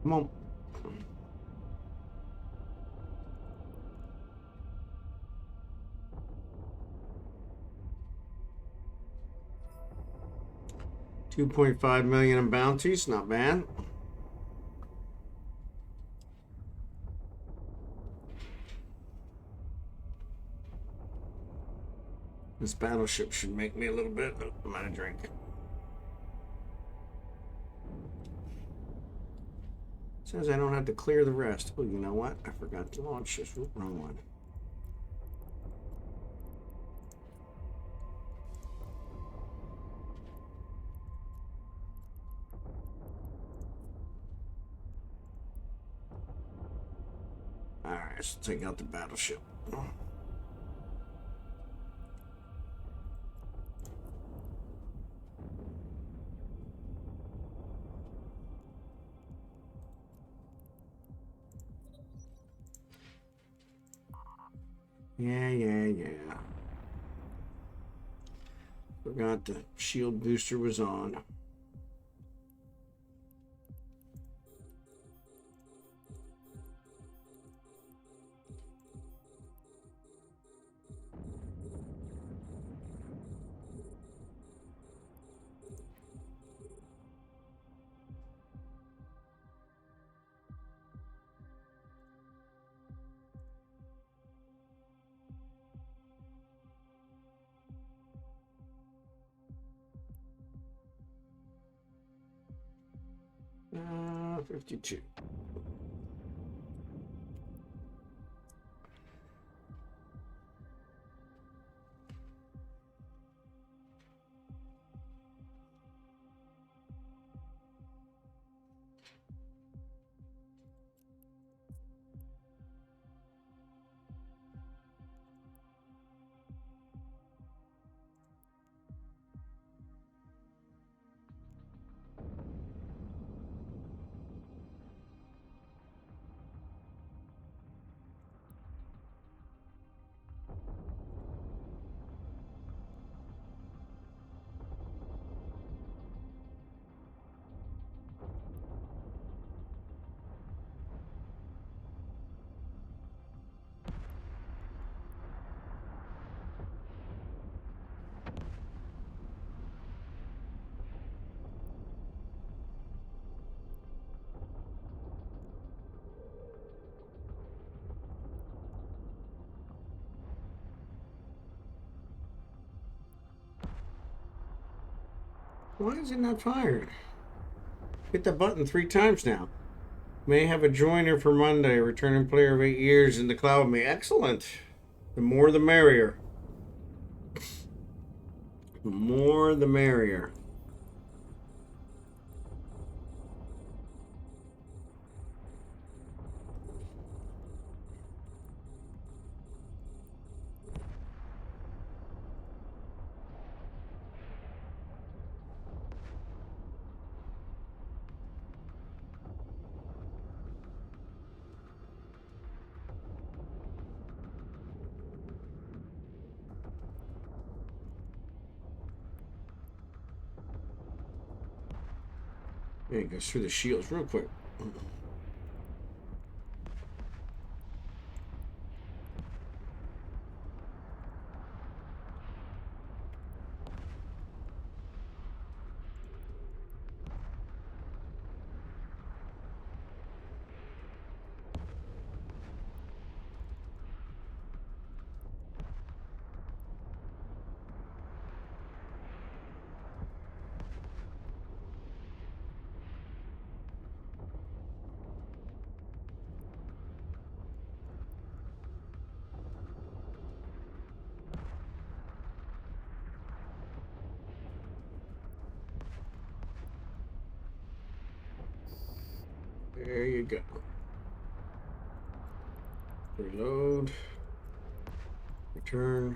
Come on. $2.5 million in bounties, not bad. This battleship should make me a little bit. I'm out of drink. Says I don't have to clear the rest. Oh, you know what? I forgot to launch this. Oop, wrong one. Alright, let's take out the battleship. Yeah. Forgot the shield booster was on. Uh, 52. Why is it not firing? Hit the button 3 times now. May have a joiner for Monday. Returning player of 8 years in the cloud with me. Excellent. The more the merrier. The more the merrier. There he goes through the shields real quick. There you go. Reload. Return.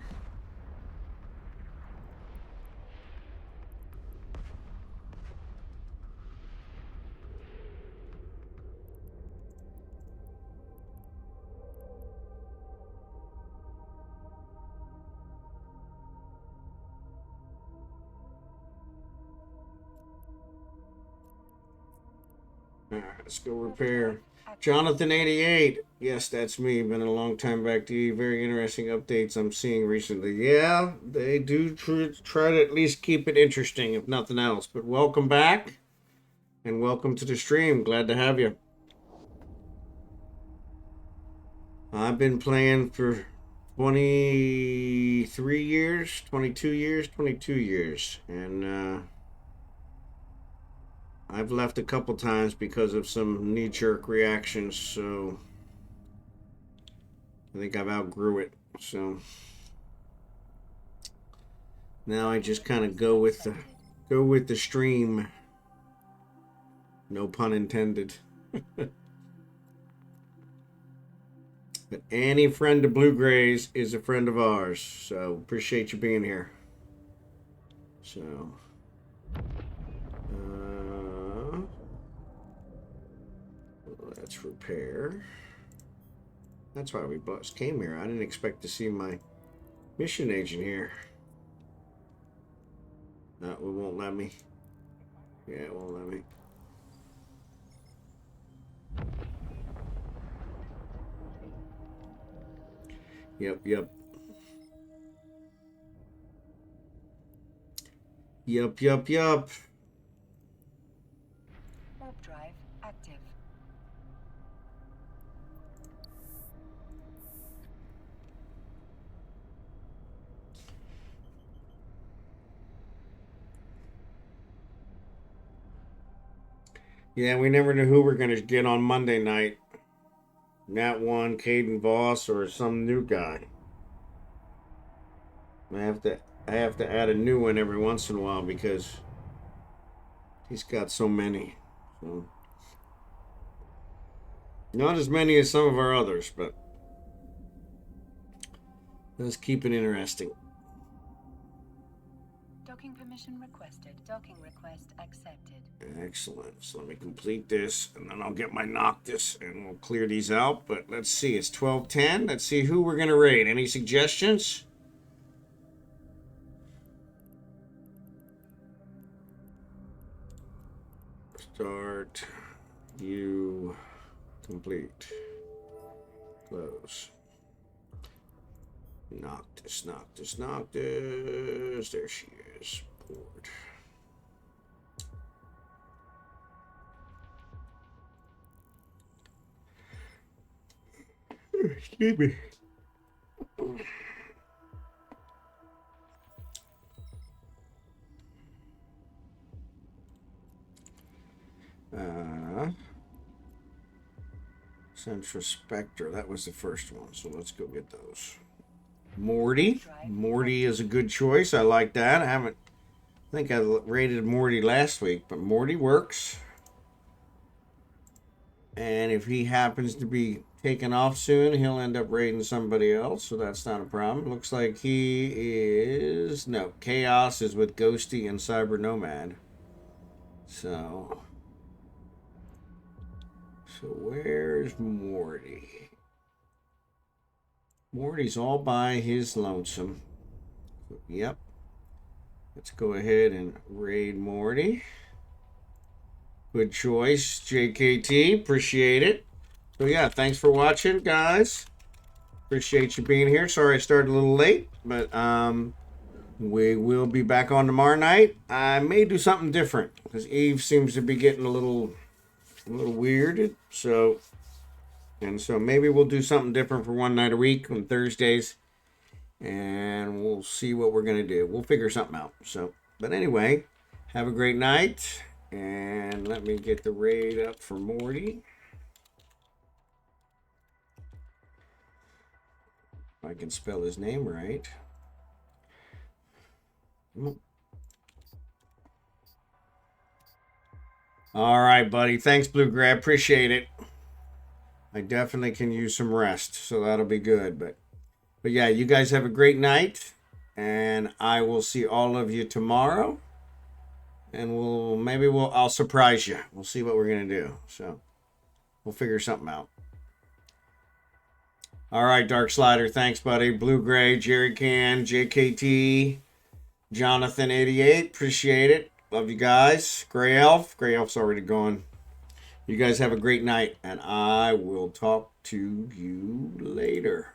All right, let's go repair. Jonathan 88. Yes, that's me. Been a long time back to you. Very interesting updates I'm seeing recently. Yeah, they do try to at least keep it interesting, if nothing else. But welcome back, and welcome to the stream. Glad to have you. I've been playing for 23 years, 22 years, 22 years. And I've left a couple times because of some knee-jerk reactions, so I think I've outgrew it. So now I just kind of go with the stream. No pun intended. But any friend of Blue Grays is a friend of ours, so appreciate you being here. So let's repair. That's why we came here. I didn't expect to see my mission agent here. No, it won't let me. Yeah, it won't let me. Yep. Warp drive active. Yeah, we never knew who we're gonna get on Monday night. Nat one, Caden Voss, or some new guy. I have to add a new one every once in a while because he's got so many. So, not as many as some of our others, but let's keep it interesting. Docking permission requested. Docking request accepted. Excellent. So let me complete this, and then I'll get my Noctis, and we'll clear these out. But let's see, it's 12:10. Let's see who we're gonna raid. Any suggestions? Start. You complete. Close. Noctis. There she is. Board. Excuse me. Central Spectre. That was the first one, so let's go get those. Morty. Morty is a good choice. I like that. I think I rated Morty last week, but Morty works. And if he happens to be taken off soon, he'll end up raiding somebody else, so that's not a problem. Looks like he is... No, Chaos is with Ghosty and Cyber Nomad. So where's Morty? Morty's all by his lonesome. Yep. Let's go ahead and raid Morty. Good choice, JKT. Appreciate it. So yeah, thanks for watching, guys. Appreciate you being here. Sorry I started a little late, but we will be back on tomorrow night. I may do something different because Eve seems to be getting a little weird. So maybe we'll do something different for one night a week on Thursdays, and we'll see what we're gonna do. We'll figure something out. So, but anyway, have a great night. And let me get the raid up for Morty. If I can spell his name right. All right, buddy. Thanks, Blue Gray. Appreciate it. I definitely can use some rest, so that'll be good. But yeah, you guys have a great night, and I will see all of you tomorrow. And I'll surprise you. We'll see what we're gonna do. So we'll figure something out. All right, Dark Slider. Thanks, buddy. Blue Gray, Jerry Can, JKT, Jonathan 88. Appreciate it. Love you guys. Gray Elf. Gray Elf's already gone. You guys have a great night, and I will talk to you later.